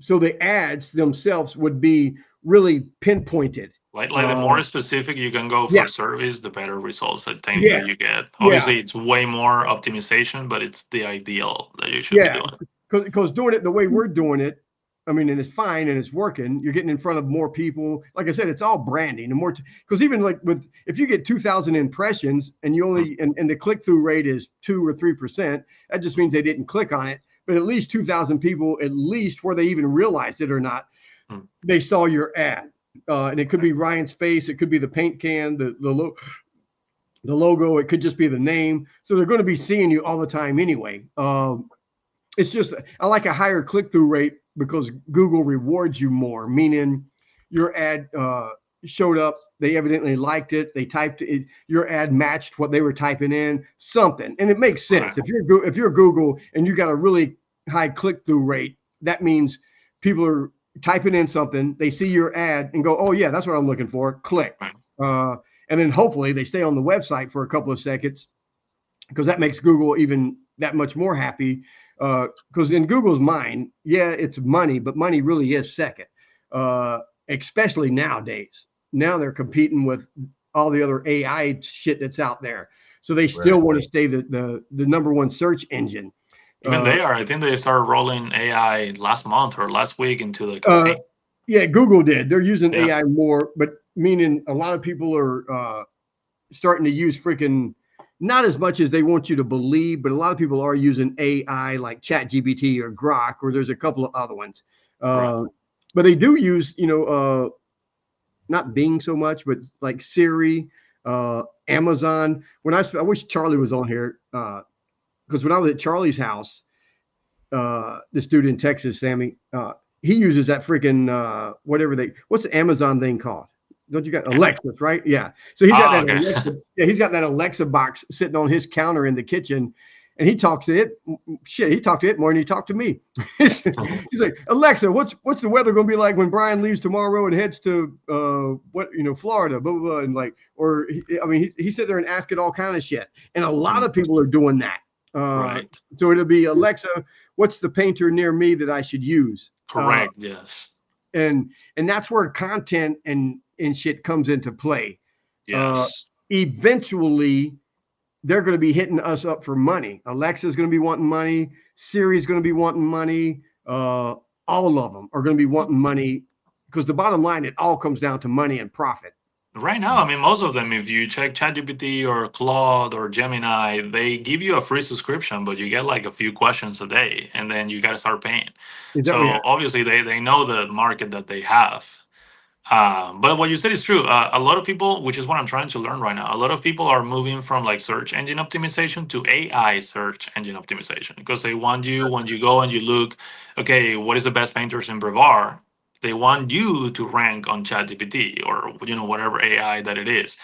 so the ads themselves would be really pinpointed. Like the more specific you can go for service, the better results I think that you get. Obviously, it's way more optimization, but it's the ideal that you should be doing. Because doing it the way we're doing it, I mean, and it's fine and it's working. You're getting in front of more people. Like I said, it's all branding. And more because even like if you get 2,000 impressions and you only and the click-through rate is 2 or 3%, that just means they didn't click on it. But at least 2,000 people, at least where they even realized it or not, they saw your ad. And it could be Ryan's face, it could be the paint can, the logo, it could just be the name. So they're going to be seeing you all the time anyway. It's just I like a higher click-through rate because Google rewards you more, meaning your ad showed up, they evidently liked it, they typed it, your ad matched what they were typing in, something, and it makes sense. If you're Google and you got a really high click-through rate, that means people are typing in something, they see your ad and go, oh yeah, that's what I'm looking for, click. And then hopefully they stay on the website for a couple of seconds because that makes Google even that much more happy. Because in Google's mind, yeah, it's money, but money really is second, especially nowadays. Now they're competing with all the other AI shit that's out there. So they still want to stay the number one search engine. Even they are. I think they started rolling AI last month or last week into the campaign. Yeah, Google did. They're using AI more, but meaning a lot of people are starting to use freaking not as much as they want you to believe, but a lot of people are using AI like ChatGPT or Grok, or there's a couple of other ones. But they do use, not Bing so much, but like Siri, Amazon. When I wish Charlie was on here, because when I was at Charlie's house, this dude in Texas, Sammy, he uses that freaking what's the Amazon thing called? Don't you got Alexa, right? Yeah. So he's got that. Okay. Alexa, he's got that Alexa box sitting on his counter in the kitchen, and he talks to it. Shit, he talked to it more than he talked to me. He's like, Alexa, what's the weather going to be like when Brian leaves tomorrow and heads to Florida, blah blah blah, and like, or he sit there and ask it all kind of shit, and a lot of people are doing that. So it'll be, Alexa, what's the painter near me that I should use? Correct. Yes. And that's where content and shit comes into play. Yes. Eventually, they're going to be hitting us up for money. Alexa's going to be wanting money. Siri's going to be wanting money. All of them are going to be wanting money because the bottom line, it all comes down to money and profit. Right now, I mean, most of them, if you check ChatGPT or Claude or Gemini, they give you a free subscription, but you get like a few questions a day, and then you got to start paying. So obviously, they know the market that they have. But what you said is true. A lot of people, which is what I'm trying to learn right now, a lot of people are moving from like search engine optimization to AI search engine optimization because they want you, when you go and you look, okay, what is the best painters in Brevard? They want you to rank on ChatGPT or whatever AI that it is.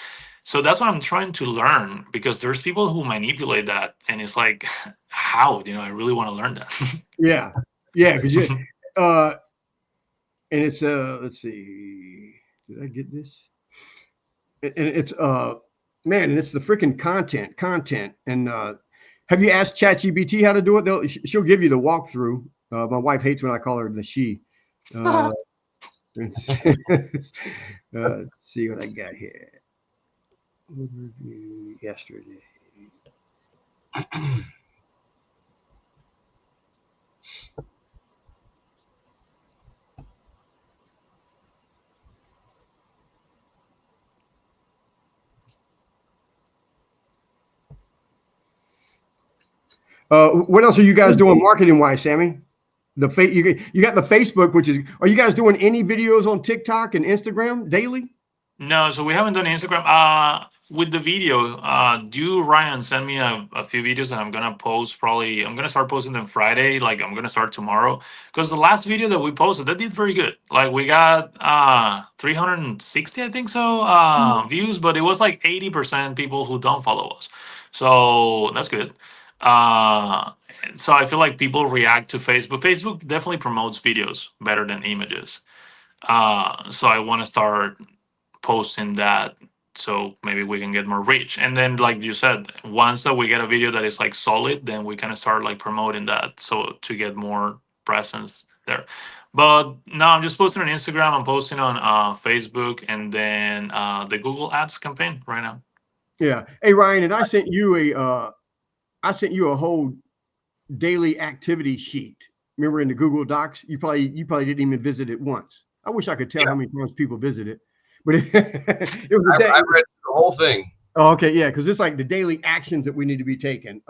So that's what I'm trying to learn, because there's people who manipulate that, and it's like, how? I really want to learn that. Yeah, yeah, because you and it's let's see, did I get this? And it's man, and it's the freaking content. And have you asked ChatGPT how to do it? She'll give you the walkthrough. My wife hates when I call her the she. Let's see what I got here. Overview yesterday. What else are you guys doing marketing wise, Sammy? You got the Facebook, which is. Are you guys doing any videos on TikTok and Instagram daily? No, so we haven't done Instagram. With the video, do Ryan send me a few videos that I'm gonna post. Probably I'm gonna start posting them Friday. Like I'm gonna start tomorrow, because the last video that we posted, that did very good. Like we got 360, I think so, views, but it was like 80% people who don't follow us. So that's good. So I feel like people react to Facebook. Facebook definitely promotes videos better than images. So I want to start posting that, so maybe we can get more reach. And then, like you said, once that we get a video that is like solid, then we kind of start like promoting that, so to get more presence there. But no, I'm just posting on Instagram, I'm posting on Facebook, and then the Google Ads campaign right now. Yeah. Hey Ryan, and I sent you a whole daily activity sheet. Remember in the Google Docs? You probably didn't even visit it once. I wish I could tell how many times people visit it, but it was I read the whole thing. Oh, okay, yeah, because it's like the daily actions that we need to be taking.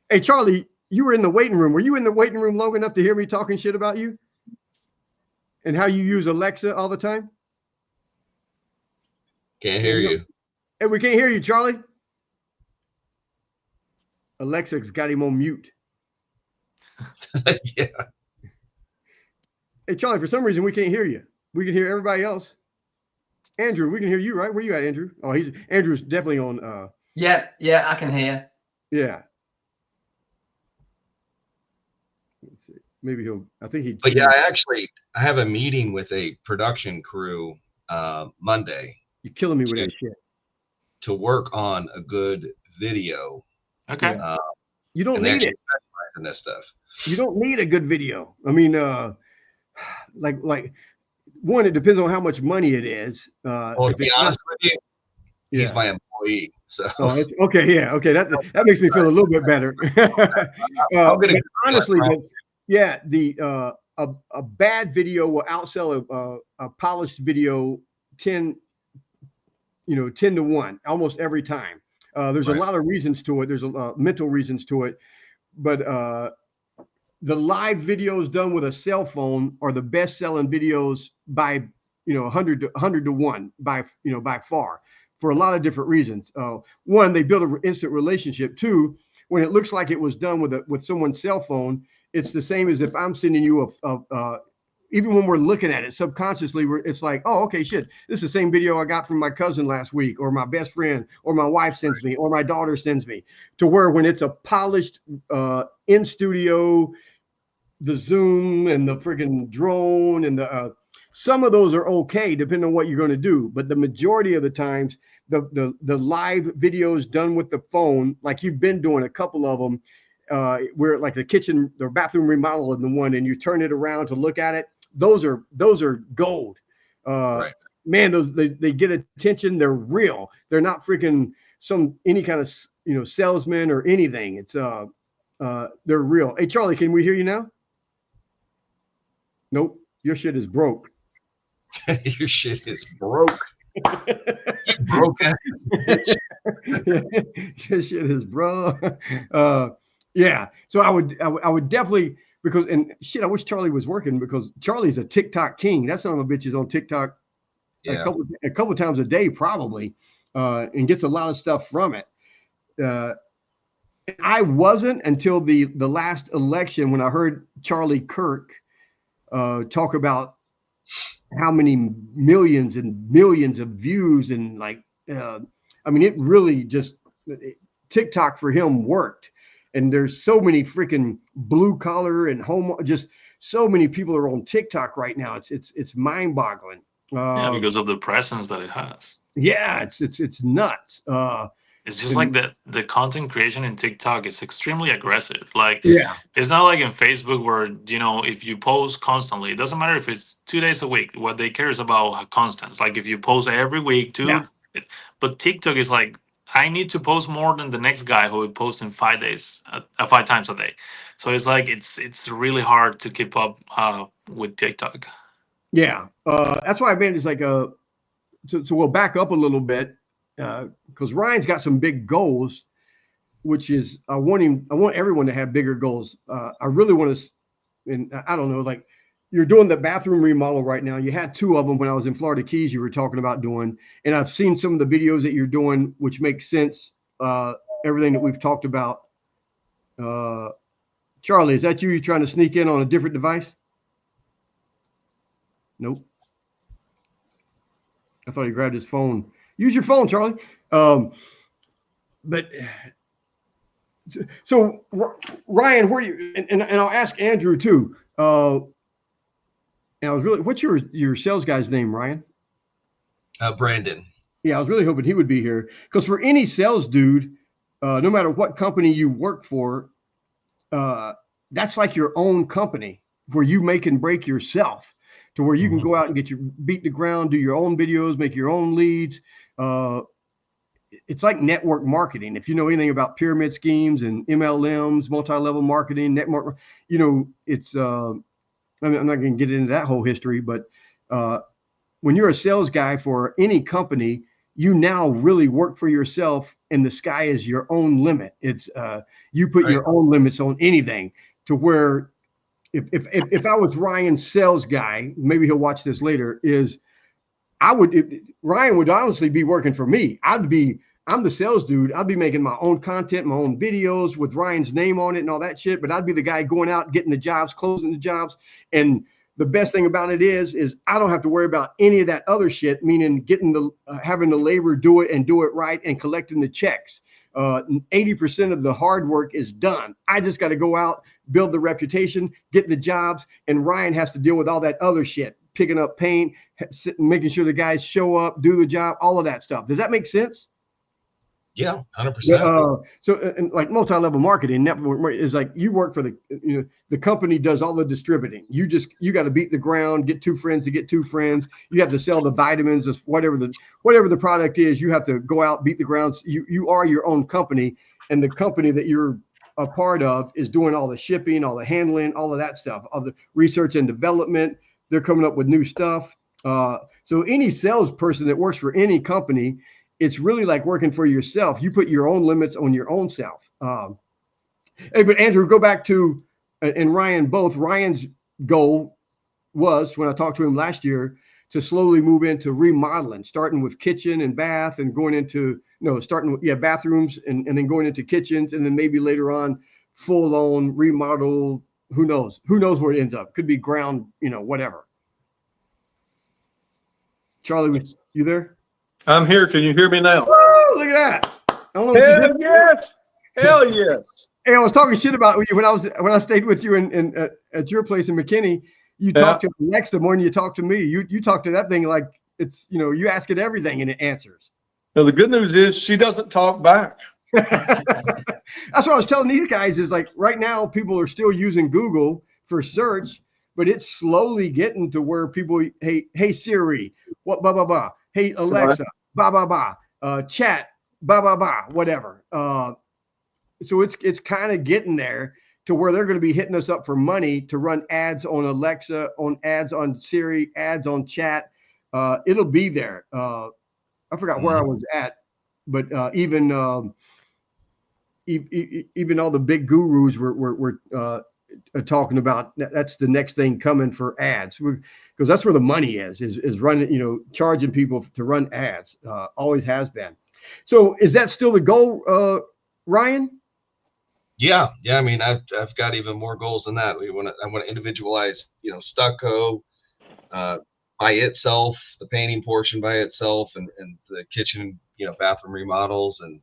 Hey Charlie, you were in the waiting room. Were you in the waiting room long enough to hear me talking shit about you and how you use Alexa all the time? Can't hear you. Hey, we can't hear you, Charlie. Alexa's got him on mute. Yeah. Hey, Charlie, for some reason, we can't hear you. We can hear everybody else. Andrew, we can hear you, right? Where you at, Andrew? Oh, Andrew's definitely on. Yeah, I can hear. Yeah. Let's see. Maybe I think he. But yeah, I have a meeting with a production crew Monday. You're killing me with that shit. To work on a good video. Okay. You don't need it. In this stuff. You don't need a good video. I mean, like one, it depends on how much money it is. Well, to be honest with you, he's my employee. So okay, yeah, okay. That makes me feel a little bit better. Honestly, a bad video will outsell a polished video 10 to 1 almost every time. There's a lot of reasons to it. There's mental reasons to it, but the live videos done with a cell phone are the best selling videos by 100 to 1 by far, for a lot of different reasons. One, they build an instant relationship. Two, when it looks like it was done with someone's cell phone, it's the same as if I'm sending you even when we're looking at it subconsciously, it's like, oh, okay, shit, this is the same video I got from my cousin last week, or my best friend, or my wife sends me, or my daughter sends me. To where when it's a polished in studio, the Zoom and the freaking drone and the some of those are okay depending on what you're going to do, but the majority of the times the live videos done with the phone, like you've been doing a couple of them, where like the kitchen or bathroom remodel in the one, and you turn it around to look at it. Those are gold. Man, those they get attention. They're real. They're not freaking any kind of salesman or anything. It's they're real. Hey Charlie, can we hear you now? Nope, your shit is broke. Your shit is broke. Broke. Your shit is broke. Yeah. So I would definitely, because, and shit, I wish Charlie was working, because Charlie's a TikTok king. That son of a bitch is on TikTok a couple times a day probably, and gets a lot of stuff from it. I wasn't until the last election when I heard Charlie Kirk talk about how many millions and millions of views and like I mean, it really just TikTok for him worked. And there's so many freaking blue collar and home, just so many people are on TikTok right now. It's mind boggling. Yeah, because of the presence that it has. Yeah, it's nuts. It's just like the content creation in TikTok is extremely aggressive. Like, yeah, it's not like in Facebook where, you know, if you post constantly, it doesn't matter if it's 2 days a week. What they care is about constants. Like if you post every week, Yeah. but TikTok is like, I need to post more than the next guy who would post in 5 days, 5 times a day. So it's like it's really hard to keep up with TikTok. Yeah, that's why I mean it's like so we'll back up a little bit because Ryan's got some big goals, which is I want everyone to have bigger goals. I really want to, and I don't know, like you're doing the bathroom remodel right now. You had 2 of them when I was in Florida Keys. You were talking about doing, and I've seen some of the videos that you're doing, which makes sense. Everything that we've talked about. Charlie, is that you? You trying to sneak in on a different device? Nope. I thought he grabbed his phone. Use your phone, Charlie. But so Ryan, where you and I'll ask Andrew too. And I was really, what's your sales guy's name, Ryan? Brandon. Yeah, I was really hoping he would be here because for any sales dude, no matter what company you work for, that's like your own company where you make and break yourself. To where you can go out and get your beat the ground, do your own videos, make your own leads. It's like network marketing. If you know anything about pyramid schemes and MLMs, multi-level marketing, network, you know, it's, I'm not going to get into that whole history, but when you're a sales guy for any company, you now really work for yourself and the sky is your own limit. It's you put your own limits on anything to where if I was Ryan's sales guy, maybe he'll watch this later, is Ryan would honestly be working for me. I'm the sales dude. I'd be making my own content, my own videos with Ryan's name on it and all that shit. But I'd be the guy going out, getting the jobs, closing the jobs. And the best thing about it is I don't have to worry about any of that other shit, meaning getting having the labor do it and do it right and collecting the checks. 80% of the hard work is done. I just got to go out, build the reputation, get the jobs, and Ryan has to deal with all that other shit, picking up paint, making sure the guys show up, do the job, all of that stuff. Does that make sense? Yeah, 100%. So, and like multi-level marketing network is like you work for the company does all the distributing. You got to beat the ground, get 2 friends to get 2 friends. You have to sell the vitamins, whatever the product is. You have to go out, beat the ground. You are your own company, and the company that you're a part of is doing all the shipping, all the handling, all of that stuff, all the research and development. They're coming up with new stuff. So any salesperson that works for any company, it's really like working for yourself. You put your own limits on your own self. Hey, but Andrew, go back to, and Ryan, both. Ryan's goal was, when I talked to him last year, to slowly move into remodeling, starting with kitchen and bath and going into, starting with, bathrooms and then going into kitchens and then maybe later on full on remodel. Who knows? Who knows where it ends up? Could be ground, whatever. Charlie, you there? I'm here. Can you hear me now? Woo, look at that. I don't know Hell yes. Hell yes. Hey, I was talking shit about you when I stayed with you in at your place in McKinney. You talked to Alexa more than you talk to me. You talk to that thing like it's, you ask it everything and it answers. Now, the good news is she doesn't talk back. That's what I was telling these guys is like right now people are still using Google for search, but it's slowly getting to where people, hey Siri, what blah blah blah. Hey Alexa, blah blah blah. Chat, blah blah blah, whatever. So it's kind of getting there to where they're going to be hitting us up for money to run ads on Alexa, on ads on Siri, ads on chat. It'll be there. I forgot where I was at, but even all the big gurus were talking about that's the next thing coming for ads, because that's where the money is running, charging people to run ads. Always has been. So is that still the goal, Ryan? Yeah. I mean, I've got even more goals than that. I want to individualize, stucco, by itself, the painting portion by itself, and the kitchen, bathroom remodels. And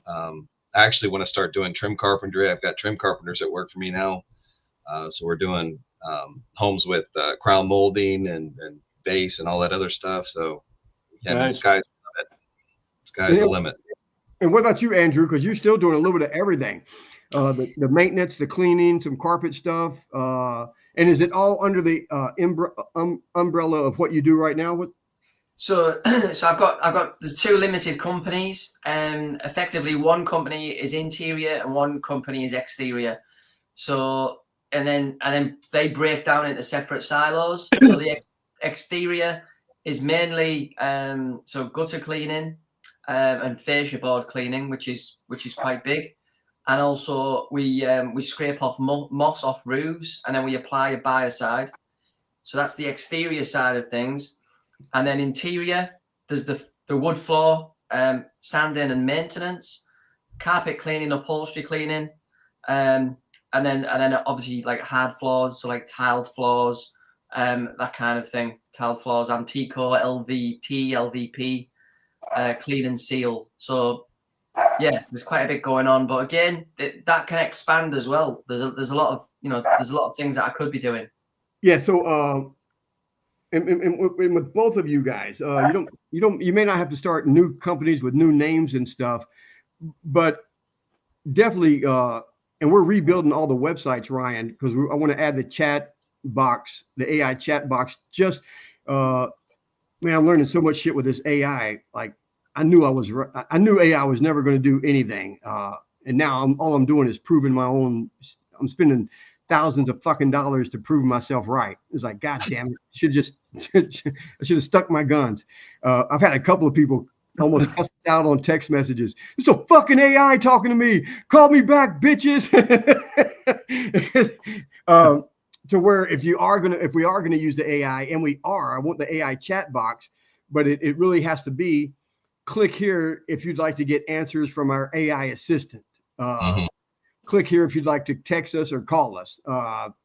I actually want to start doing trim carpentry. I've got trim carpenters that work for me now. So we're doing homes with crown molding and base and all that other stuff. So yeah, Nice. sky's the limit. And what about you, Andrew? Because you're still doing a little bit of everything. The maintenance, the cleaning, some carpet stuff. And is it all under the umbrella of what you do right now? So I've got there's 2 limited companies, and effectively one company is interior and one company is exterior. So and then they break down into separate silos. So the exterior is mainly so gutter cleaning and fascia board cleaning, which is quite big. And also we scrape off moss off roofs, and then we apply a biocide. So that's the exterior side of things. And then interior, there's the wood floor, sanding and maintenance, carpet cleaning, upholstery cleaning, and then obviously like hard floors, so like tiled floors, that kind of thing. Tiled floors, Antico, LVT, LVP, clean and seal. So yeah, there's quite a bit going on, but again, that can expand as well. There's a lot of things that I could be doing. Yeah. So and with both of you guys, you may not have to start new companies with new names and stuff, but definitely, and we're rebuilding all the websites, Ryan, because I want to add the chat box, the AI chat box. Just, man, I'm learning so much shit with this AI. Like, I knew AI was never going to do anything, and now all I'm doing is proving my own. I'm spending thousands of fucking dollars to prove myself right. It's like, God damn it, I should have stuck my guns. I've had a couple of people almost cuss out on text messages. It's a fucking AI talking to me. Call me back, bitches. To where if we are gonna use the AI, and I want the AI chat box, but it really has to be click here if you'd like to get answers from our AI assistant. Click here if you'd like to text us or call us,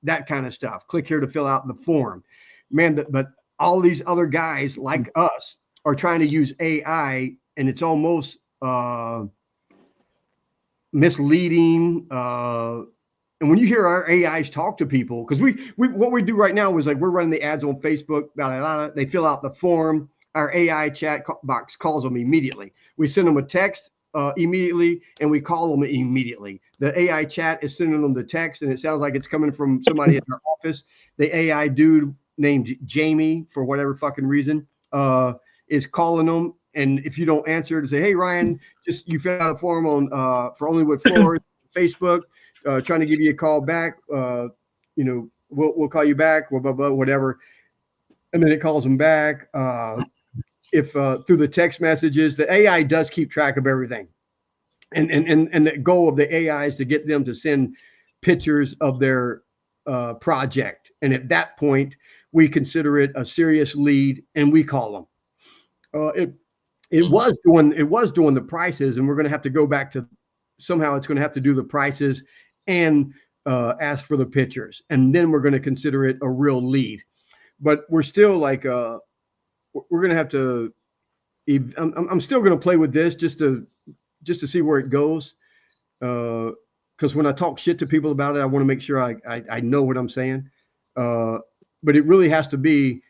that kind of stuff. Click here to fill out the form. Man, but all these other guys like us are trying to use AI, and it's almost misleading. And when you hear our AIs talk to people, because we what we do right now is like we're running the ads on Facebook, blah, blah, blah, they fill out the form. Our AI chat box calls them immediately. We send them a text immediately, and we call them immediately. The AI chat is sending them the text, and it sounds like it's coming from somebody in their office. The AI dude named Jamie, for whatever fucking reason, is calling them. And if you don't answer, to say, hey, Ryan, you fill out a form on for Only Wood Floors, Facebook, trying to give you a call back. We'll call you back, blah, blah, blah, whatever. And then it calls them back. If through the text messages, the AI does keep track of everything. And the goal of the AI is to get them to send pictures of their project. And at that point, we consider it a serious lead, and we call them. It was doing the prices, and we're going to have to go back to somehow. It's going to have to do the prices and ask for the pictures, and then we're going to consider it a real lead. But we're still like we're going to have to. I'm still going to play with this just to see where it goes. Because when I talk shit to people about it, I want to make sure I know what I'm saying. But it really has to be,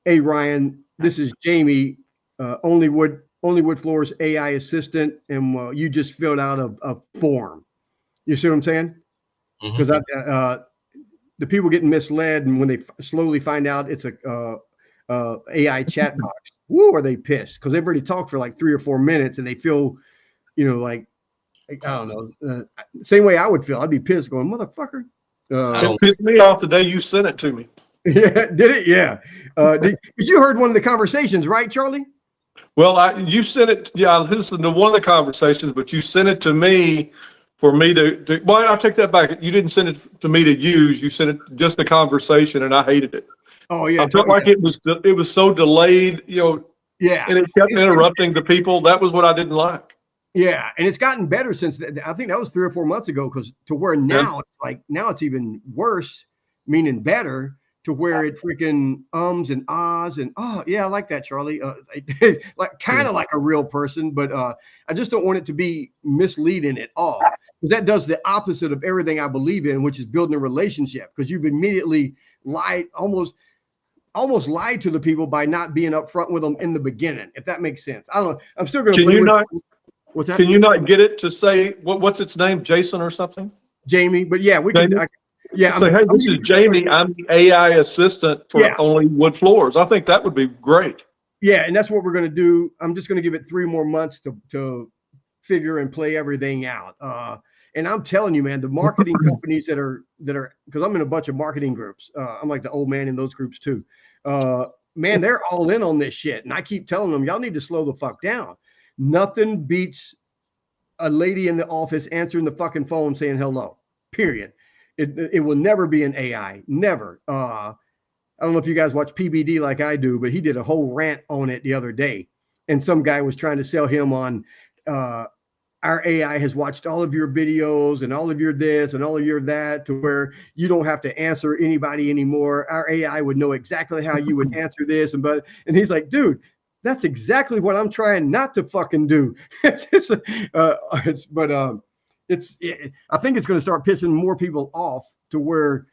hey, Ryan, this is Jamie, Only Wood Floors AI assistant, and you just filled out a form. You see what I'm saying? Because the people getting misled, and when they slowly find out it's a AI chat box, woo, are they pissed? Because they've already talked for like 3 or 4 minutes, and they feel, like I don't know, same way I would feel. I'd be pissed, going, motherfucker. It pissed me off the day you sent it to me. Yeah, did it? Yeah. Because you heard one of the conversations, right, Charlie? Well, you sent it. Yeah, I listened to one of the conversations, but you sent it to me for me to. Well, I'll take that back. You didn't send it to me to use. You sent it just a conversation, and I hated it. Oh yeah, I felt like it was so delayed. Yeah, and it kept interrupting the people. That was what I didn't like. Yeah, and it's gotten better since I think that was 3 or 4 months ago. Because to where now it's even worse, meaning better. to where it freaking ums and ahs and oh yeah, I like that, Charlie. Like kind of like a real person, but I just don't want it to be misleading at all, because that does the opposite of everything I believe in, which is building a relationship. Because you've immediately lied, almost lied to the people by not being upfront with them in the beginning. If that makes sense, I don't know. I'm still going to. Can you not? What's that? Can you not get it to say what's its name, Jason or something? Jamie, but yeah, we can. Yeah, say, hey, this is Jamie. I'm the AI assistant for Only Wood Floors. I think that would be great. Yeah, and that's what we're going to do. I'm just going to give it 3 more months to figure and play everything out. And I'm telling you, man, the marketing companies that are because I'm in a bunch of marketing groups. I'm like the old man in those groups too. Man, they're all in on this shit, and I keep telling them, y'all need to slow the fuck down. Nothing beats a lady in the office answering the fucking phone saying hello. Period. It will never be an AI. Never. I don't know if you guys watch PBD like I do, but he did a whole rant on it the other day. And some guy was trying to sell him on our AI has watched all of your videos and all of your this and all of your that, to where you don't have to answer anybody anymore. Our AI would know exactly how you would answer this. And he's like, dude, that's exactly what I'm trying not to fucking do. I think it's going to start pissing more people off to where,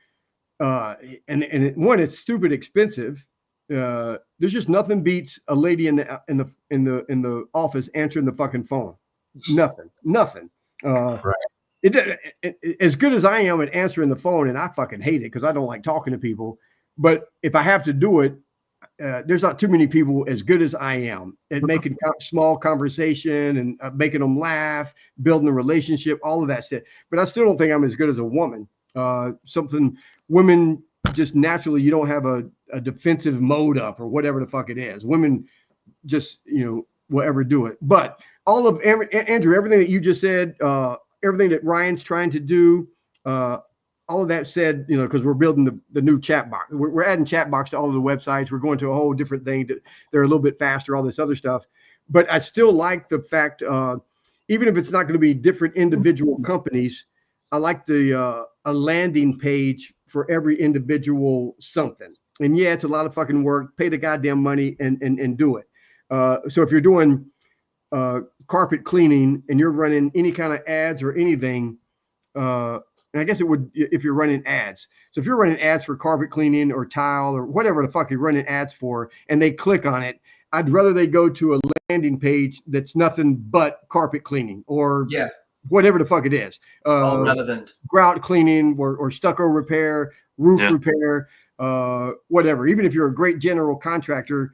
one, it's stupid expensive. There's just nothing beats a lady in the office answering the fucking phone. Nothing. Right. As good as I am at answering the phone, and I fucking hate it because I don't like talking to people. But if I have to do it, there's not too many people as good as I am at making small conversation and making them laugh, building a relationship, all of that shit. But I still don't think I'm as good as a woman. Something women just naturally, you don't have a defensive mode up or whatever the fuck it is. Women just, will ever do it. But all of Andrew, everything that you just said, everything that Ryan's trying to do, all of that said, because we're building the new chat box. We're adding chat box to all of the websites. We're going to a whole different thing. They're a little bit faster, all this other stuff. But I still like the fact, even if it's not going to be different individual companies, I like a landing page for every individual something. And yeah, it's a lot of fucking work. Pay the goddamn money and do it. So if you're doing carpet cleaning and you're running any kind of ads or anything, and I guess it would if you're running ads. So if you're running ads for carpet cleaning or tile or whatever the fuck you're running ads for, and they click on it, I'd rather they go to a landing page that's nothing but carpet cleaning or whatever the fuck it is. All relevant. Grout cleaning or stucco repair, roof repair, whatever. Even if you're a great general contractor,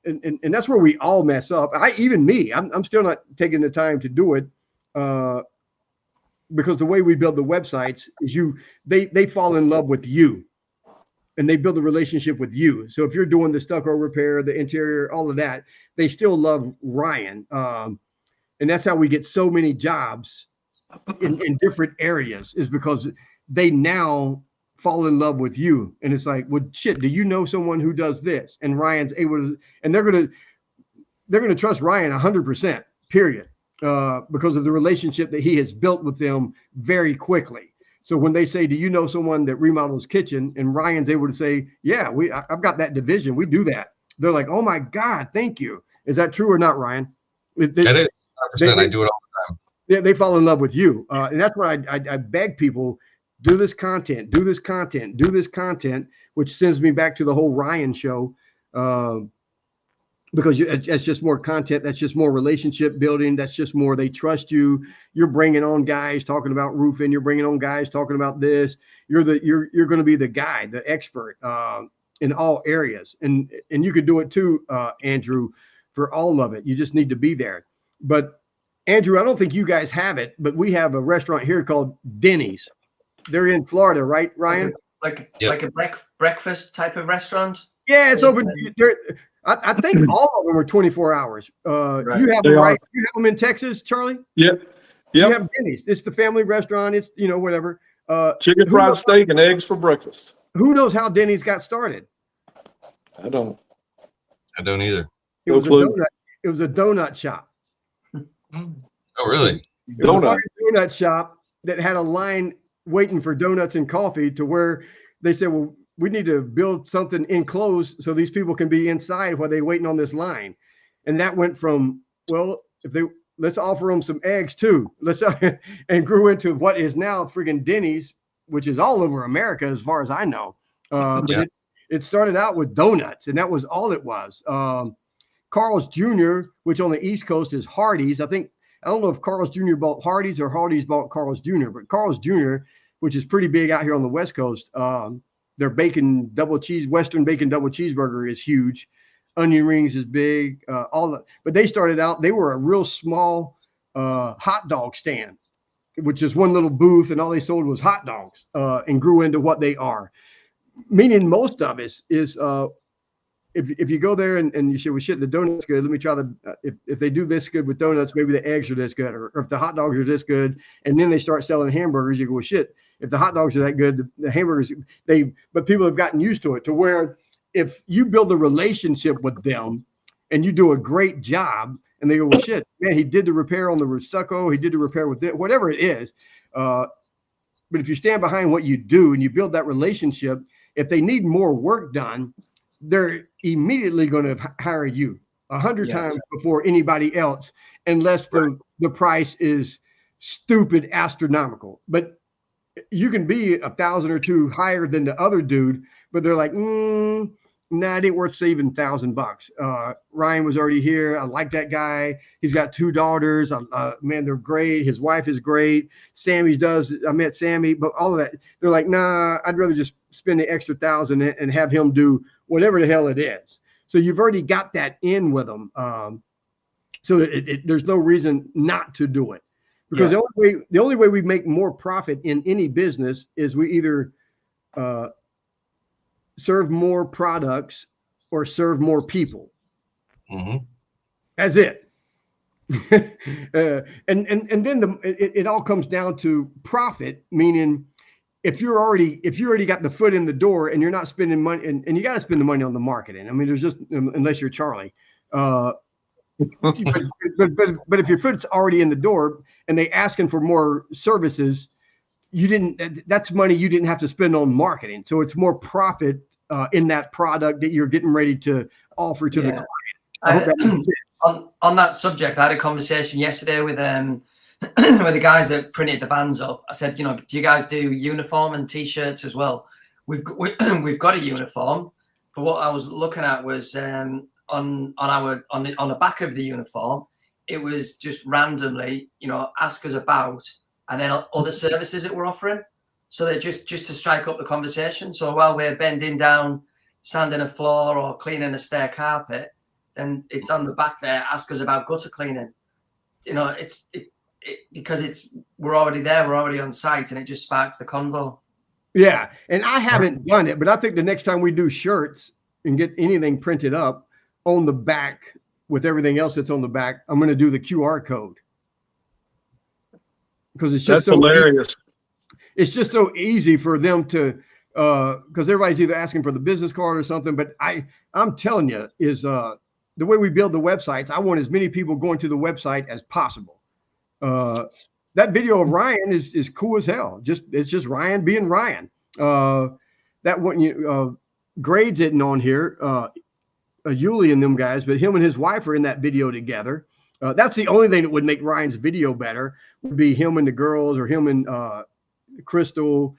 and that's where we all mess up. I'm still not taking the time to do it. Because the way we build the websites is they fall in love with you and they build a relationship with you. So if you're doing the stucco repair, the interior, all of that, they still love Ryan. And that's how we get so many jobs in different areas, is because they now fall in love with you. And it's like, well, shit, do you know someone who does this? And Ryan's able to, and they're going to trust Ryan 100%, period. Because of the relationship that he has built with them very quickly. So when they say, do you know someone that remodels kitchen? And Ryan's able to say, yeah, I've got that division. We do that. They're like, oh my God, thank you. Is that true or not, Ryan? That is 100%. I do it all the time. Yeah, they fall in love with you. And that's what I beg people, do this content, which sends me back to the whole Ryan show. Because it's just more content. That's just more relationship building. That's just more, they trust you. You're bringing on guys talking about roofing. You're bringing on guys talking about this. You're going to be the guy, the expert in all areas. And you could do it too, Andrew, for all of it. You just need to be there. But Andrew, I don't think you guys have it, but we have a restaurant here called Denny's. They're in Florida, right, Ryan? Like a breakfast type of restaurant? Yeah, it's open. I think all of them are 24 hours. Right. You have them, right? You have them in Texas, Charlie? Yep. You have Denny's. It's the family restaurant. It's, whatever. Chicken fried steak and eggs for breakfast. Who knows how Denny's got started? I don't either. It was a donut shop. Oh, really? It was a donut shop that had a line waiting for donuts and coffee, to where they said, well, we need to build something enclosed so these people can be inside while they're waiting on this line. And that went from, well, let's offer them some eggs too. And grew into what is now friggin' Denny's, which is all over America as far as I know. But it started out with donuts, and that was all it was. Carl's Jr., which on the East Coast is Hardee's. I don't know if Carl's Jr. bought Hardee's or Hardee's bought Carl's Jr., but Carl's Jr., which is pretty big out here on the West Coast, their Western bacon double cheeseburger is huge. Onion rings is big. But they started out, they were a real small hot dog stand, which is one little booth, and all they sold was hot dogs, and grew into what they are. Meaning most of it is if you go there and you say, well, shit, the donut's good. Let me try if they do this good with donuts, maybe the eggs are this good, or if the hot dogs are this good, and then they start selling hamburgers, you go, well, shit, if the hot dogs are that good, the hamburgers, but people have gotten used to it to where if you build a relationship with them and you do a great job and they go, well, shit, man, he did the repair on the stucco, he did the repair with it, whatever it is. But if you stand behind what you do and you build that relationship, if they need more work done, they're immediately going to hire you 100 times before anybody else, unless the price is stupid astronomical. But you can be $1,000 or $2 higher than the other dude, but they're like, nah, it ain't worth saving $1,000. Ryan was already here. I like that guy. He's got 2 daughters. Man, they're great. His wife is great. I met Sammy, but all of that. They're like, nah, I'd rather just spend the extra $1,000 and have him do whatever the hell it is. So you've already got that in with them. So there's no reason not to do it. Because the only way we make more profit in any business is we either serve more products or serve more people. Mm-hmm. That's it. And then it all comes down to profit, meaning if you already got the foot in the door and you're not spending money, and you got to spend the money on the marketing. I mean, there's just, unless you're Charlie. But if your foot's already in the door and they asking for more services, that's money you didn't have to spend on marketing. So it's more profit in that product that you're getting ready to offer to the client. I hope that makes sense. On that subject, I had a conversation yesterday with with the guys that printed the vans up. I said, do you guys do uniform and t-shirts as well? We've got a uniform, but what I was looking at was on the back of the uniform, it was just randomly, ask us about, and then other services that we're offering. So that just to strike up the conversation. So while we're bending down, sanding a floor or cleaning a stair carpet, then it's on the back there, ask us about gutter cleaning. Because we're already there, we're already on site, and it just sparks the convo. Yeah, and I haven't done it, but I think the next time we do shirts and get anything printed up on the back with everything else that's on the back, I'm going to do the QR code. Because it's just hilarious. It's just so easy for them to, because everybody's either asking for the business card or something. But I'm telling you, is the way we build the websites, I want as many people going to the website as possible. That video of Ryan is cool as hell. It's just Ryan being Ryan. That one, Grades isn't on here, Yuli and them guys, but him and his wife are in that video together. That's the only thing that would make Ryan's video better, would be him and the girls, or him and Crystal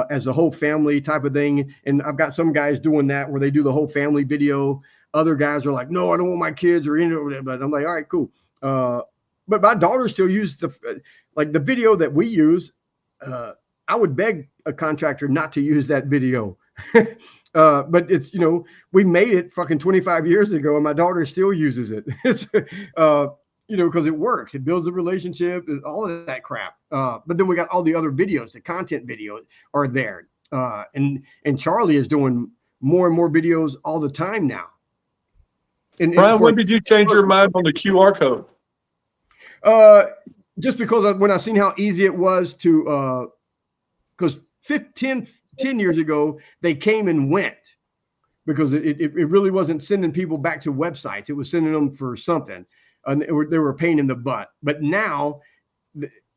as a whole family type of thing. And I've got some guys doing that where they do the whole family video. Other guys are like, no, I don't want my kids or anything. But I'm like, all right, cool. But my daughter still uses the video that we use. I would beg a contractor not to use that video. But it's, we made it fucking 25 years ago and my daughter still uses it. It's, because it works. It builds a relationship, all of that crap. But then we got all the other videos, the content videos are there. And Charlie is doing more and more videos all the time now. Brian, when did you change your mind on the QR code? Just because when I seen how easy it was to, because 10 years ago, they came and went because it really wasn't sending people back to websites. It was sending them for something. And they were a pain in the butt. But now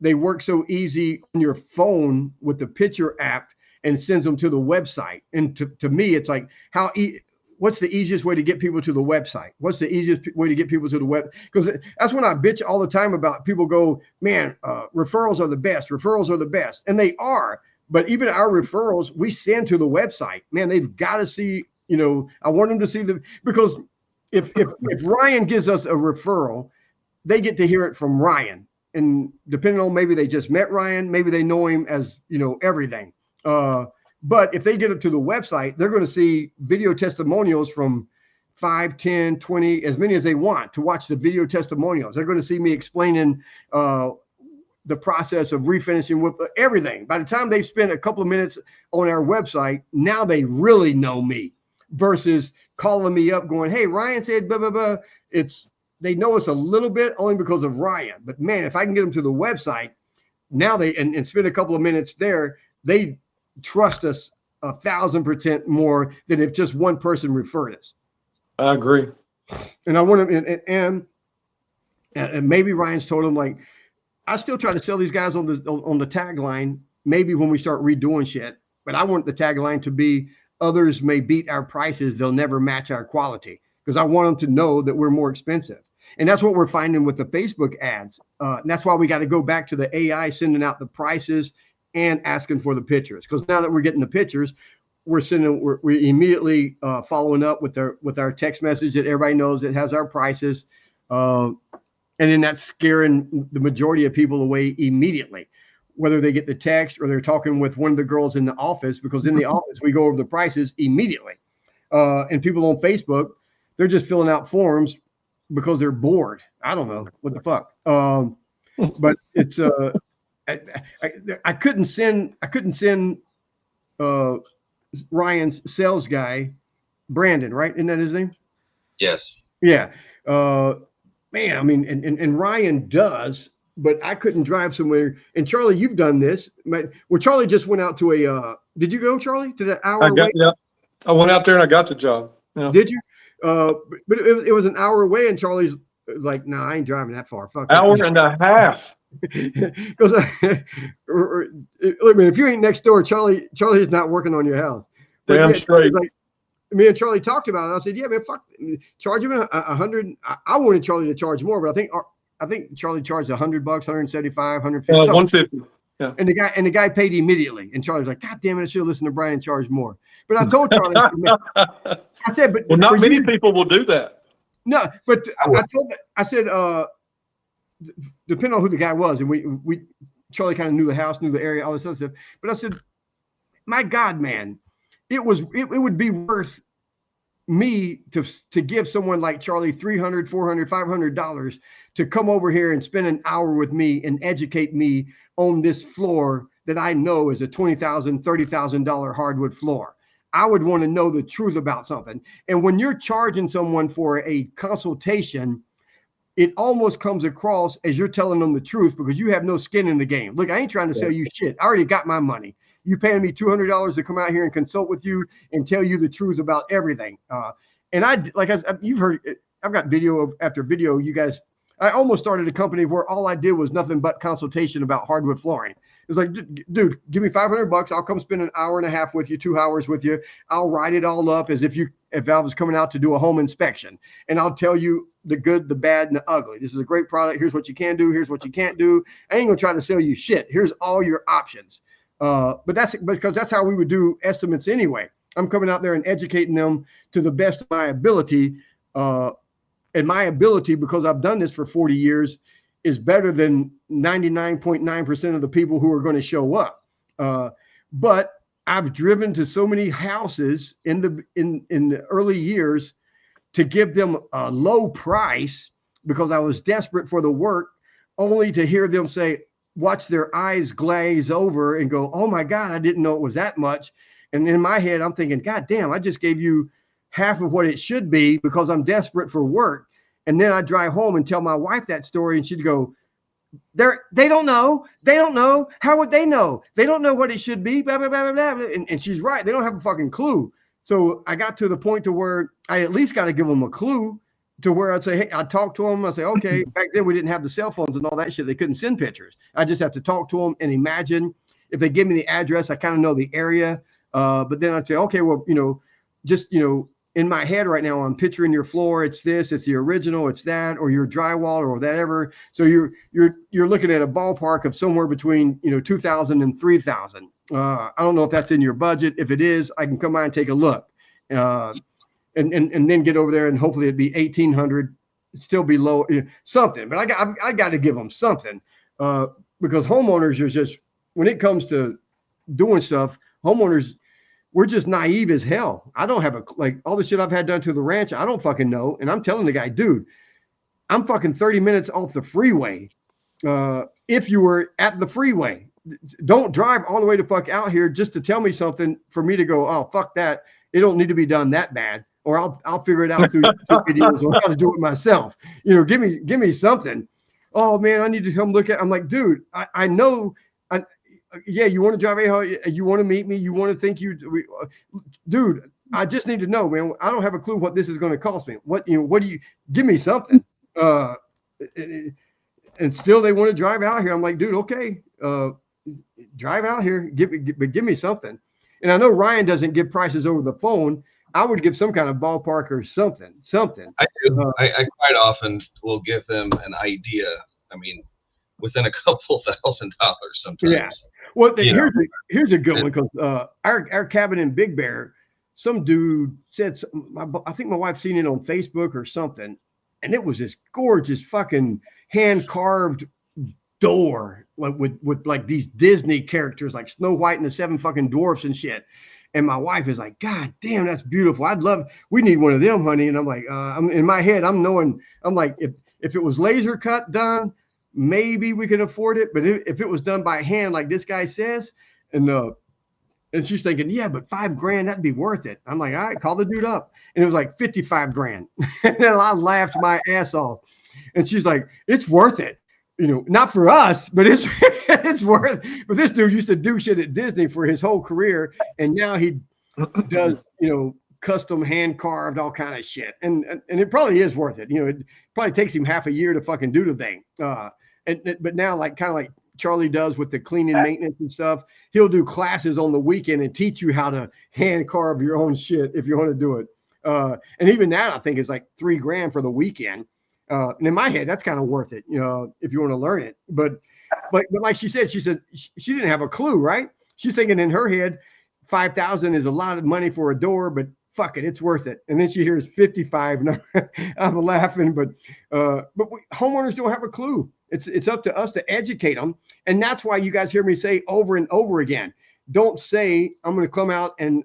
they work so easy on your phone with the picture app. and sends them to the website. And to me, it's like, what's the easiest way to get people to the website? What's the easiest way to get people to the web? Because that's when I bitch all the time about people go, man, referrals are the best. Referrals are the best. And they are. But even our referrals, we send to the website. Man, they've got to see, I want them to see because if Ryan gives us a referral, they get to hear it from Ryan. And depending on, maybe they just met Ryan, maybe they know him as, everything. But if they get it to the website, they're going to see video testimonials from 5, 10, 20, as many as they want to watch the video testimonials. They're going to see me explaining the process of refinishing with everything. By the time they've spent a couple of minutes on our website, now they really know me versus calling me up going, hey, Ryan said blah, blah, blah. They know us a little bit only because of Ryan. But man, if I can get them to the website, now and spend a couple of minutes there, they trust us 1,000% more than if just one person referred us. I agree. And I want to, and maybe Ryan's told him, like, I still try to sell these guys on the tagline, maybe when we start redoing shit, but I want the tagline to be, others may beat our prices, they'll never match our quality, because I want them to know that we're more expensive. And that's what we're finding with the Facebook ads. And that's why we got to go back to the AI sending out the prices and asking for the pictures, because now that we're getting the pictures, we're immediately following up with our text message that everybody knows it has our prices, and then that's scaring the majority of people away immediately, whether they get the text or they're talking with one of the girls in the office, because in the office we go over the prices immediately, and people on Facebook, they're just filling out forms because they're bored. I don't know what the fuck, but it's I couldn't send Ryan's sales guy, Brandon, right? Isn't that his name? Yes. Yeah. Man, I mean, and Ryan does, but I couldn't drive somewhere. And Charlie, you've done this. Well, Charlie just went out to did you go, Charlie, to that hour away? Yeah. I went out there and I got the job. Yeah. Did you? But it was an hour away, and Charlie's like, nah, I ain't driving that far. Fuck. Hour and a half. Because I mean, if you ain't next door, Charlie's not working on your house. But Damn straight. Like, me and Charlie talked about it. I said, yeah, man, fuck, charge him 100. I wanted Charlie to charge more, but I think Charlie charged $100, 175, 150. 150. Yeah. And the guy paid immediately. And Charlie was like, God damn it, I should have listened to Brian and charged more. But I told Charlie, I said, but not many people will do that. No, but I said, depending on who the guy was, and we Charlie kind of knew the house, knew the area, all this other stuff. But I said, my God, man, it would be worth me to give someone like Charlie $300, $400, $500 to come over here and spend an hour with me and educate me on this floor that I know is a $20,000, $30,000 hardwood floor. I would want to know the truth about something. And when you're charging someone for a consultation, it almost comes across as you're telling them the truth because you have no skin in the game. Look, I ain't trying to sell you shit. I already got my money. You paying me $200 to come out here and consult with you and tell you the truth about everything. And you've heard, I've got video after video. You guys, I almost started a company where all I did was nothing but consultation about hardwood flooring. It's like, dude, give me $500. I'll come spend an hour and a half with you, 2 hours with you. I'll write it all up as if I was coming out to do a home inspection, and I'll tell you the good, the bad, and the ugly. This is a great product. Here's what you can do. Here's what you can't do. I ain't gonna try to sell you shit. Here's all your options. But that's because that's how we would do estimates anyway. I'm coming out there and educating them to the best of my ability, and my ability, because I've done this for 40 years, is better than 99.9% of the people who are going to show up. But I've driven to so many houses in the early years to give them a low price because I was desperate for the work, only to hear them say, watch their eyes glaze over and go, oh my God, I didn't know it was that much. And in my head, I'm thinking, God damn, I just gave you half of what it should be because I'm desperate for work. And then I drive home and tell my wife that story, and she'd go, they don't know. They don't know. How would they know? They don't know what it should be. Blah, blah, blah, blah, blah. And she's right. They don't have a fucking clue. So I got to the point to where I at least got to give them a clue, to where I'd say, hey, I'd talk to them. I'd say, okay, back then we didn't have the cell phones and all that shit. They couldn't send pictures. I just have to talk to them and imagine if they give me the address, I kind of know the area. But then I'd say, okay, well, you know, just, you know, in my head right now, I'm picturing your floor. It's this, it's the original, it's that, or your drywall or whatever. So you're looking at a ballpark of somewhere between, you know, 2,000 and 3,000. I don't know if that's in your budget. If it is, I can come by and take a look, and then get over there, and hopefully it'd be 1,800, still be low, something. But I got to give them something, because homeowners are just, when it comes to doing stuff, homeowners, we're just naive as hell. I don't have like all the shit I've had done to the ranch, I don't fucking know. And I'm telling the guy, dude, I'm fucking 30 minutes off the freeway. If you were at the freeway, don't drive all the way to fuck out here just to tell me something for me to go, oh, fuck that. It don't need to be done that bad. Or I'll figure it out through videos on how to do it myself. You know, give me something. Oh man, I need to come look at. I'm like, dude, I know. Yeah, you want to drive a, you want to meet me, you want to think dude, I just need to know, man. I don't have a clue what this is going to cost me. What do you give me something? And still they want to drive out here. I'm like, dude, okay, drive out here, give me something. And I know Ryan doesn't give prices over the phone. I would give some kind of ballpark or something. I do. I quite often will give them an idea. I mean, within a couple $1,000 sometimes. Yeah. Well, here's a good one, because our cabin in Big Bear, some dude said, I think my wife seen it on Facebook or something, and it was this gorgeous fucking hand carved door, like with like these Disney characters like Snow White and the Seven fucking Dwarfs and shit. And my wife is like, God damn, that's beautiful. We need one of them, honey. And I'm like, I'm in my head, I'm like, if it was laser cut done, maybe we can afford it. But if it was done by hand, like this guy says, and she's thinking, yeah, but $5,000, that'd be worth it. I'm like, all right, call the dude up. And it was like $55,000. And then I laughed my ass off. And she's like, it's worth it. You know, not for us, but it's worth. But this dude used to do shit at Disney for his whole career, and now he does, you know, custom hand carved all kind of shit, and it probably is worth it. You know, it probably takes him half a year to fucking do the thing. But now, like kind of like Charlie does with the cleaning maintenance and stuff, he'll do classes on the weekend and teach you how to hand carve your own shit if you want to do it. And even that, I think, is like $3,000 for the weekend. And in my head, that's kind of worth it, you know, if you want to learn it. But like she said she didn't have a clue, right? She's thinking in her head, 5,000 is a lot of money for a door, but fuck it, it's worth it. And then she hears 55, and I'm laughing. But homeowners don't have a clue. It's up to us to educate them, and that's why you guys hear me say over and over again, don't say I'm going to come out and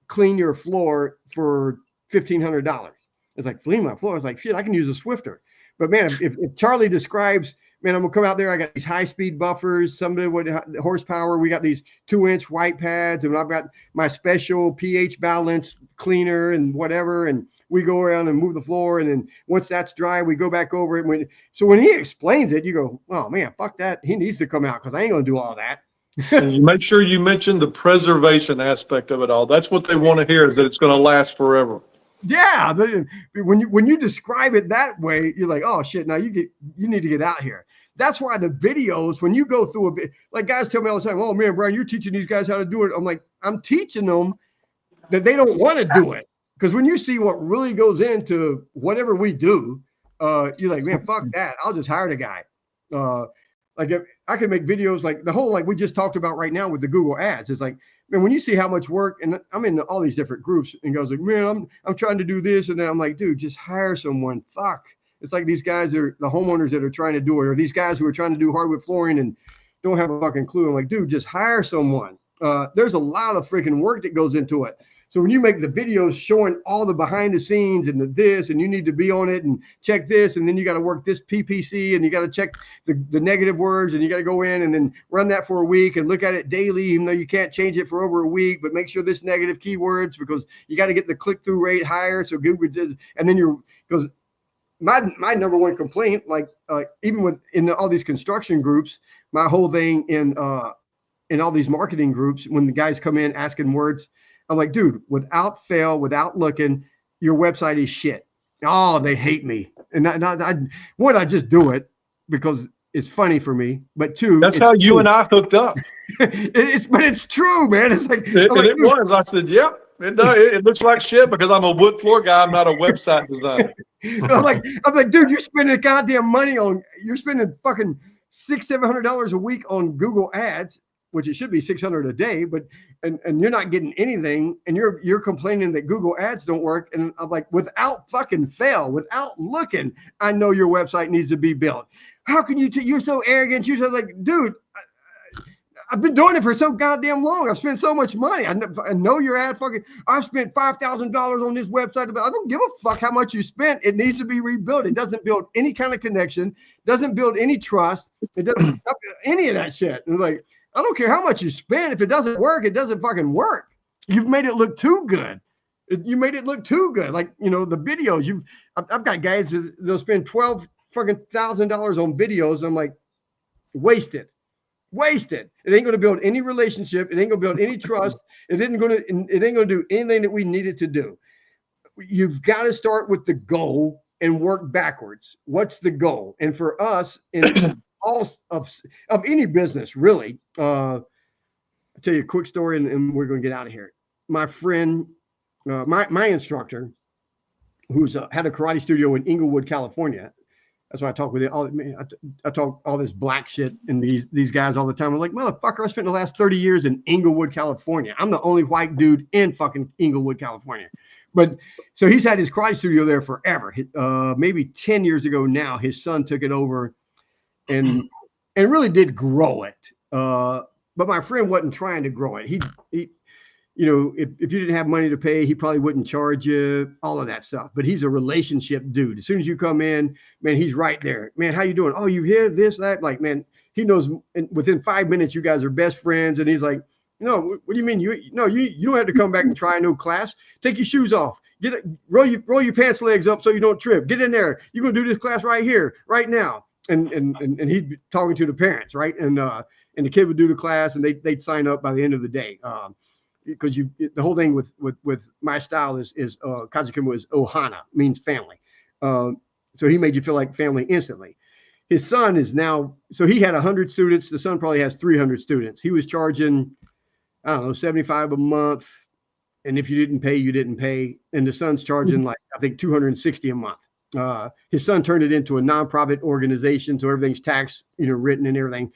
clean your floor for $1,500. It's like, clean my floor. It's like, shit, I can use a Swifter. But man, if Charlie describes, man, I'm gonna come out there, I got these high-speed buffers, somebody with horsepower, we got these 2-inch white pads, and I've got my special pH balance cleaner and whatever, and we go around and move the floor, and then once that's dry, we go back over it. So when he explains it, you go, oh man, fuck that. He needs to come out, because I ain't gonna do all that. And you make sure you mention the preservation aspect of it all. That's what they want to hear, is that it's going to last forever. Yeah, when you describe it that way, you're like, oh shit, now you need to get out here. That's why the videos, when you go through a bit, like guys tell me all the time, oh man, Brian, you're teaching these guys how to do it. I'm like, I'm teaching them that they don't want to do it. Because when you see what really goes into whatever we do, you're like, man, fuck that. I'll just hire the guy. Like if I can make videos like the whole, like we just talked about right now with the Google ads. It's like, man, when you see how much work, and I'm in all these different groups, and goes like, man, I'm trying to do this, and then I'm like, dude, just hire someone. Fuck. It's like these guys are the homeowners that are trying to do it, or these guys who are trying to do hardwood flooring and don't have a fucking clue. I'm like, dude, just hire someone. There's a lot of freaking work that goes into it. So when you make the videos showing all the behind the scenes and this, and you need to be on it and check this, and then you got to work this PPC, and you got to check the negative words, and you got to go in and then run that for a week and look at it daily, even though you can't change it for over a week, but make sure this negative keywords, because you got to get the click-through rate higher. So Google did, and then because my number one complaint, like even in all these construction groups, my whole thing in all these marketing groups, when the guys come in asking words, I'm like, dude, without fail, without looking, your website is shit. Oh, they hate me. And I just do it because it's funny for me, but two, That's how you and I hooked up. but it's true, man. It's like, It was. I said, yep. It looks like shit because I'm a wood floor guy. I'm not a website designer. I'm like, dude, you're spending goddamn money on. You're spending fucking $600-700 a week on Google Ads, which it should be $600 a day, but and you're not getting anything, and you're complaining that Google Ads don't work. And I'm like, without fucking fail, without looking, I know your website needs to be built. How can you? You're so arrogant. You're so like, dude. I've been doing it for so goddamn long. I've spent so much money. I know you're at fucking. I've spent $5,000 on this website. I don't give a fuck how much you spent. It needs to be rebuilt. It doesn't build any kind of connection. Doesn't build any trust. It doesn't any of that shit. And like, I don't care how much you spend. If it doesn't work, it doesn't fucking work. You've made it look too good. You made it look too good. Like, you know, the videos. I've got guys that they'll spend $12,000 on videos. I'm like, wasted. It ain't going to build any relationship. It ain't going to build any trust. It ain't going to do anything that we need it to do. You've got to start with the goal and work backwards. What's the goal? And for us, in all of any business, really, I'll tell you a quick story, and we're going to get out of here. My friend, my instructor, who's had a karate studio in Inglewood, California. That's why I talk with it. I talk all this black shit and these guys all the time. I'm like, motherfucker, I spent the last 30 years in Inglewood, California. I'm the only white dude in fucking Inglewood, California. But so he's had his karate studio there forever. Maybe 10 years ago now, his son took it over and really did grow it. But my friend wasn't trying to grow it. He you know, if you didn't have money to pay, he probably wouldn't charge you, all of that stuff. But he's a relationship dude. As soon as you come in, man, he's right there. Man, how you doing? Oh, you here? This, that? Like, man, he knows within 5 minutes you guys are best friends. And he's like, no, what do you mean? You don't have to come back and try a new class. Take your shoes off. Roll your pants legs up so you don't trip. Get in there. You're gonna do this class right here, right now. And he'd be talking to the parents, right? And the kid would do the class, and they'd sign up by the end of the day. Because the whole thing with my style is Kajikuma is Ohana, means family. So he made you feel like family instantly. His son is now, so he had 100 students. The son probably has 300 students. He was charging, I don't know, $75 a month. And if you didn't pay, you didn't pay. And the son's charging like, I think $260 a month. His son turned it into a nonprofit organization. So everything's tax, written and everything,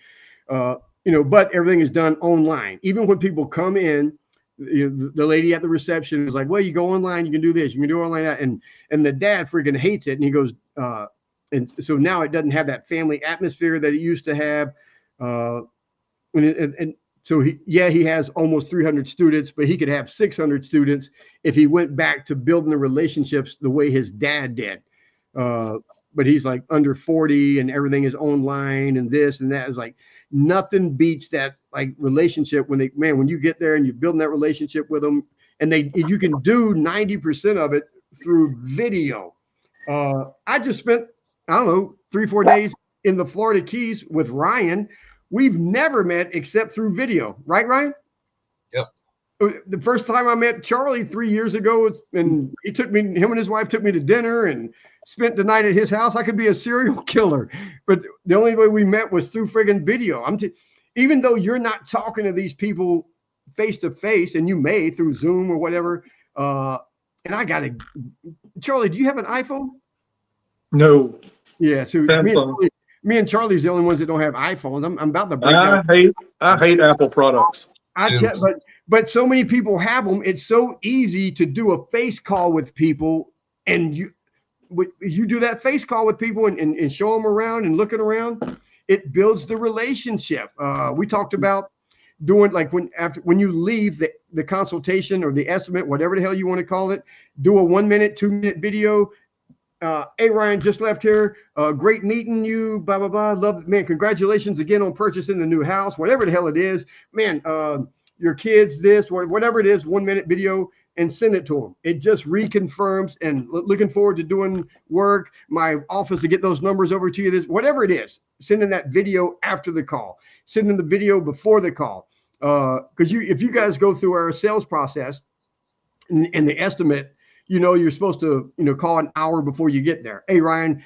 but everything is done online. Even when people come in, the lady at the reception is like, well, you go online, you can do this, you can do online that. And the dad freaking hates it. And he goes, and so now it doesn't have that family atmosphere that it used to have. And so he has almost 300 students, but he could have 600 students if he went back to building the relationships the way his dad did. But he's like under 40 and everything is online and this and that. Is like, nothing beats that like relationship when you get there and you're building that relationship with them, and you can do 90% of it through video. I just spent, I don't know, 3-4 days in the Florida Keys with Ryan. We've never met except through video, right, Ryan? Yep. The first time I met Charlie 3 years ago, and him and his wife took me to dinner and spent the night at his house. I could be a serial killer, but the only way we met was through friggin' video. Even though you're not talking to these people face to face, and you may through Zoom or whatever. And I got Charlie, do you have an iPhone? No. Yeah. So me and Charlie's the only ones that don't have iPhones. I'm about to break down. I hate Apple products. But so many people have them. It's so easy to do a face call with people, and you do that face call with people and show them around and looking around. It builds the relationship. We talked about doing like when you leave the consultation or the estimate, whatever the hell you want to call it, do a 1 minute, 2 minute video. Hey Ryan, just left here. Great meeting you. Blah blah blah. Love, man. Congratulations again on purchasing the new house. Whatever the hell it is, man. Your kids, this, whatever it is, 1 minute video, and send it to them. It just reconfirms, and looking forward to doing work. My office to get those numbers over to you. This, whatever it is, sending that video after the call, sending the video before the call. Because if you guys go through our sales process and the estimate, you know, you're supposed to, you know, call an hour before you get there. Hey, Ryan,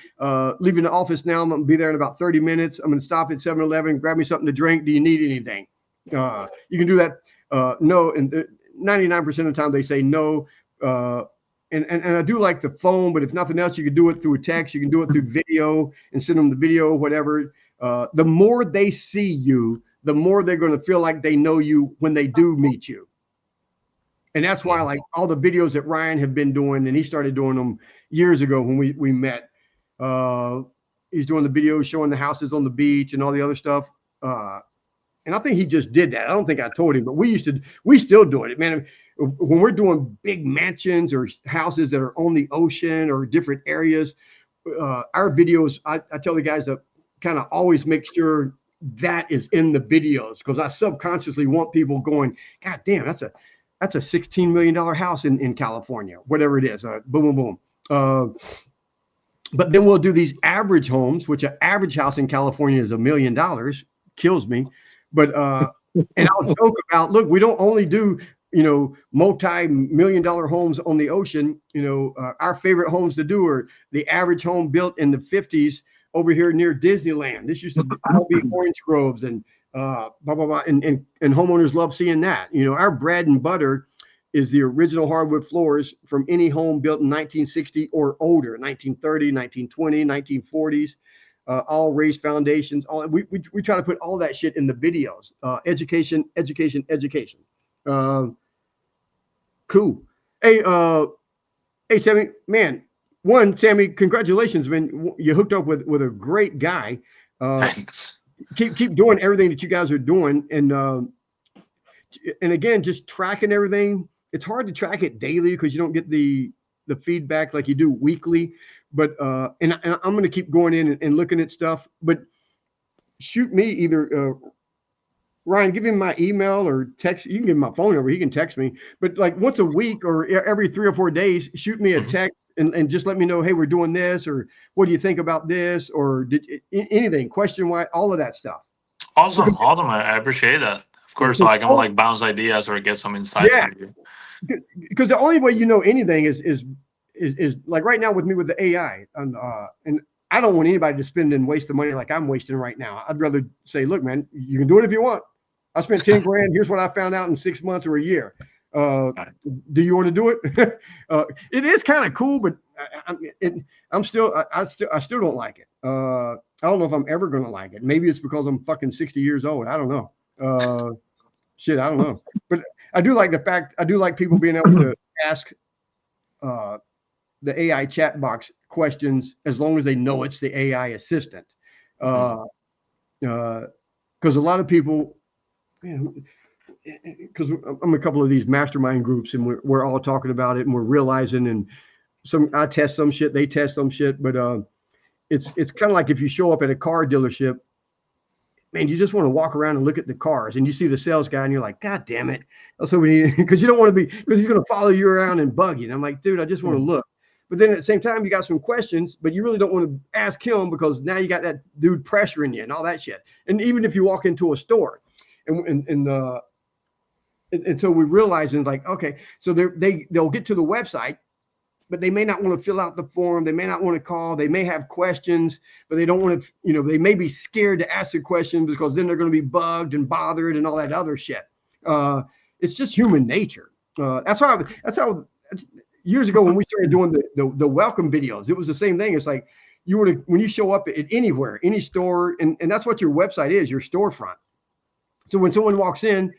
leaving the office now. I'm going to be there in about 30 minutes. I'm going to stop at 7-Eleven, grab me something to drink. Do you need anything? You can do that. No, and 99% of the time they say no. And I do like the phone, but if nothing else, you can do it through a text. You can do it through video and send them the video, whatever. The more they see you, the more they're going to feel like they know you when they do meet you. And that's why, like, all the videos that Ryan have been doing, and he started doing them years ago when we met. He's doing the videos showing the houses on the beach and all the other stuff. And I think he just did that. I don't think I told him, but we still do it, man. When we're doing big mansions or houses that are on the ocean or different areas, our videos, I tell the guys to kind of always make sure that is in the videos, because I subconsciously want people going, God damn, that's a $16 million house in California, whatever it is. Boom, boom, boom. But then we'll do these average homes, which an average house in California is $1 million. Kills me. But and I'll joke about, look, we don't only do, you know, multi-million-dollar homes on the ocean. You know, our favorite homes to do are the average home built in the 50s over here near Disneyland. This used to all be orange groves and blah blah blah, and homeowners love seeing that. You know, our bread and butter is the original hardwood floors from any home built in 1960 or older, 1930, 1920, 1940s. All raised foundations. We try to put all that shit in the videos. Education. Cool. Hey, Sammy, man. Sammy, congratulations, man. You hooked up with a great guy. Thanks. Keep doing everything that you guys are doing, and again, just tracking everything. It's hard to track it daily because you don't get the feedback like you do weekly. But and I'm going to keep going in and looking at stuff. But shoot me either, Ryan, give him my email or text. You can give him my phone number. He can text me. But like once a week or every 3 or 4 days, shoot me a text and just let me know, hey, we're doing this, or what do you think about this, or anything, question why, all of that stuff. Awesome. I appreciate that. Of course, so I can like bounce ideas or get some insight from you. Because the only way you know anything is like right now with me with the AI, and I don't want anybody to spend and waste the money like I'm wasting right now. I'd rather say, look, man, you can do it if you want. I spent 10 grand. Here's what I found out in 6 months or a year. Do you want to do it? It is kind of cool, but I still don't like it. I don't know if I'm ever going to like it. Maybe it's because I'm fucking 60 years old. I don't know. Shit, I don't know. But I do like the fact, I do like people being able to ask the AI chat box questions as long as they know it's the AI assistant. Because a lot of people, because I'm a couple of these mastermind groups and we're all talking about it and we're realizing, and I test some shit, they test some shit, but it's kind of like if you show up at a car dealership, man, you just want to walk around and look at the cars, and you see the sales guy and you're like, God damn it. So because you don't want to be, because he's going to follow you around and bug you. And I'm like, dude, I just want to look. But then at the same time, you got some questions, but you really don't want to ask him because now you got that dude pressuring you and all that shit. And even if you walk into a store and so we realize, and like, okay, so they'll get to the website, but they may not want to fill out the form. They may not want to call. They may have questions, but they don't want to, they may be scared to ask the question because then they're going to be bugged and bothered and all that other shit. It's just human nature. That's how years ago when we started doing the welcome videos, it was the same thing. It's like when you show up at anywhere, any store, and that's what your website is, your storefront. So when someone walks in,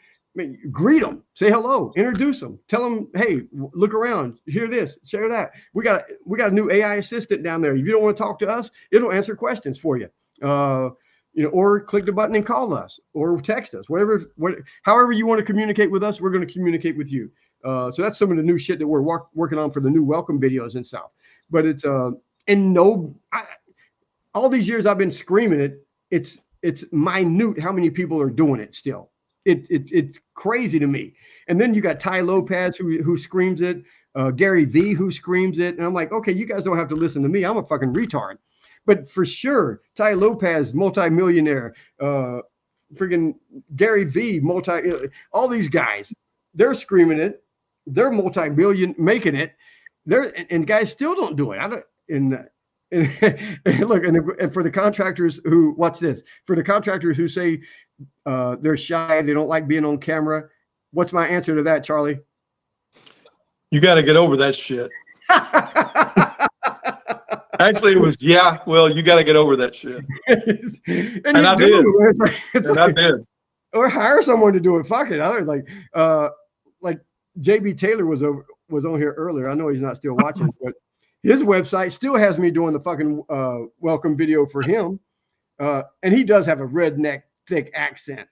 greet them, say hello, introduce them, tell them, hey, look around, hear this, share that. We got a new AI assistant down there. If you don't want to talk to us, it'll answer questions for you. Or click the button and call us, or text us, however you want to communicate with us, we're going to communicate with you. So that's some of the new shit that we're working on for the new welcome videos and stuff. But it's all these years I've been screaming it. It's minute how many people are doing it still. It's crazy to me. And then you got Ty Lopez who screams it, Gary V who screams it, and I'm like, okay, you guys don't have to listen to me. I'm a fucking retard. But for sure, Ty Lopez, multi-millionaire, freaking Gary V, all these guys, they're screaming it. They're multi-million, making it. and guys still don't do it. I don't. And look, and for the contractors who watch this, for the contractors who say they're shy, they don't like being on camera. What's my answer to that, Charlie? You got to get over that shit. Actually, it was, yeah, well, you got to get over that shit. and I did. I did. Or hire someone to do it. Fuck it. I don't like JB Taylor was on here earlier. I know he's not still watching, but his website still has me doing the fucking welcome video for him. And he does have a redneck thick accent.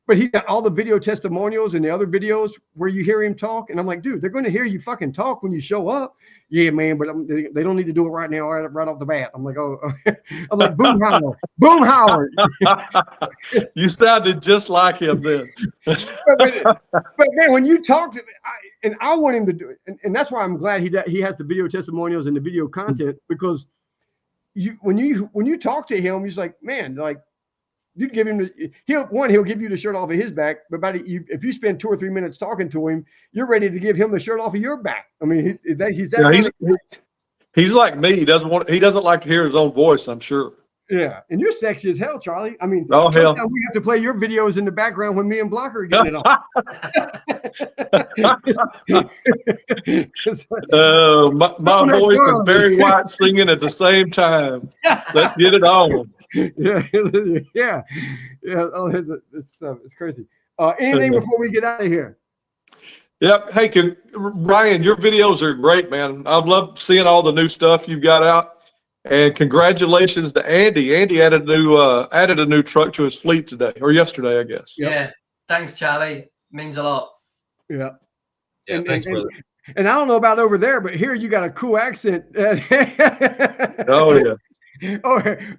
But he got all the video testimonials and the other videos where you hear him talk. And I'm like, dude, they're going to hear you fucking talk when you show up. Yeah, man, but they don't need to do it right now, right off the bat. I'm like, oh, I'm like, boom, Howard. Boom, Howard. You sounded just like him then. but man, when you talk to me, I want him to do it. And that's why I'm glad he has the video testimonials and the video content, because when you talk to him, he's like, man, like, you'd give him he'll give you the shirt off of his back, but if you spend 2 or 3 minutes talking to him, you're ready to give him the shirt off of your back. I mean, he's like me. He doesn't like to hear his own voice, I'm sure. Yeah, and you're sexy as hell, Charlie. I mean, oh hell, we have to play your videos in the background when me and Blocker are getting it on. My voice is very white singing at the same time. Let's get it on. Yeah. Oh, it's crazy. Anything before we get out of here? Yep. Hey, Ryan, your videos are great, man. I love seeing all the new stuff you've got out. And congratulations to Andy. Andy added a new truck to his fleet today, or yesterday, I guess. Yep. Yeah. Thanks, Charlie. Means a lot. Yeah. Yeah. Thanks, brother. And I don't know about over there, but here you got a cool accent. Oh yeah.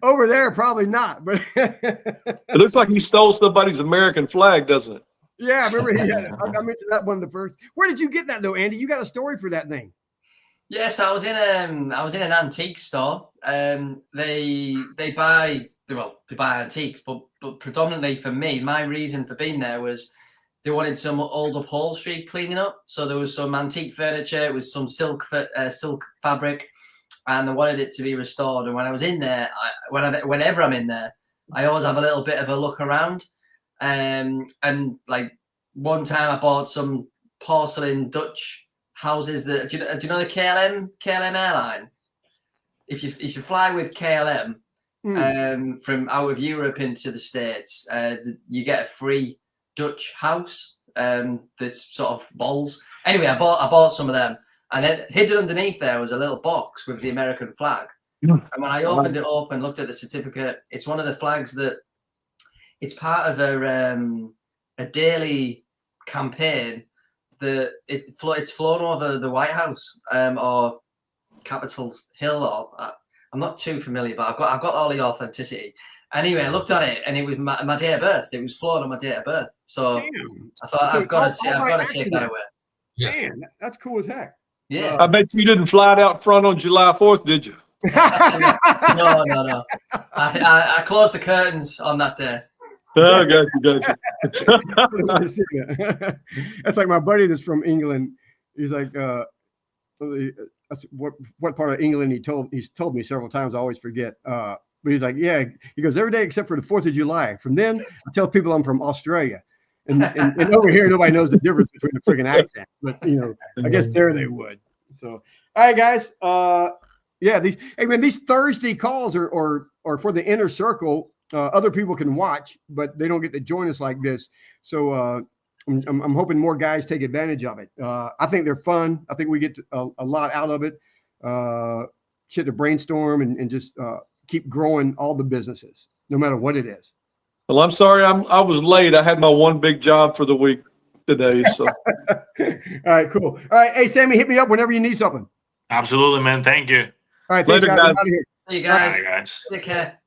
Over there, probably not. But it looks like he stole somebody's American flag, doesn't it? Yeah, I remember I mentioned that one of the first. Where did you get that though, Andy? You got a story for that thing? Yes, I was in an antique store. They buy antiques, but predominantly for me, my reason for being there was they wanted some old upholstery cleaning up. So there was some antique furniture, it was some silk fabric, and they wanted it to be restored. And when I was in there, whenever I'm in there, I always have a little bit of a look around. And like one time I bought some porcelain Dutch houses that do you know the KLM airline? If you fly with KLM from out of Europe into the States, you get a free Dutch house that's sort of balls. Anyway, I bought some of them, and then hidden underneath there was a little box with the American flag. And when I opened it up and looked at the certificate, it's one of the flags that it's part of a daily campaign that it's flown over the White House or Capitol Hill, or I'm not too familiar, but I've got all the authenticity. Anyway, I looked at it and it was my day of birth. It was flown on my day of birth, so damn. I thought I've got to take that away. Yeah, man, that's cool as heck. Yeah, I bet you didn't fly it out front on July 4th, did you? No. I closed the curtains on that day. Oh, gotcha. That's like my buddy that's from England. He's like, what part of England he's told me several times. I always forget. But he's like, yeah. He goes every day except for the 4th of July. From then, I tell people I'm from Australia. And over here, nobody knows the difference between the freaking accent. But I guess there they would. So, all right, guys. Yeah, these Thursday calls are for the inner circle. Other people can watch, but they don't get to join us like this. So I'm hoping more guys take advantage of it. I think they're fun. I think we get a lot out of it. Shit to brainstorm and just keep growing all the businesses, no matter what it is. Well, I'm sorry I was late. I had my one big job for the week today. So. All right, cool. All right, hey Sammy, hit me up whenever you need something. Absolutely, man. Thank you. All right, thanks, later, guys. guys. See you guys. Bye, guys. Take care.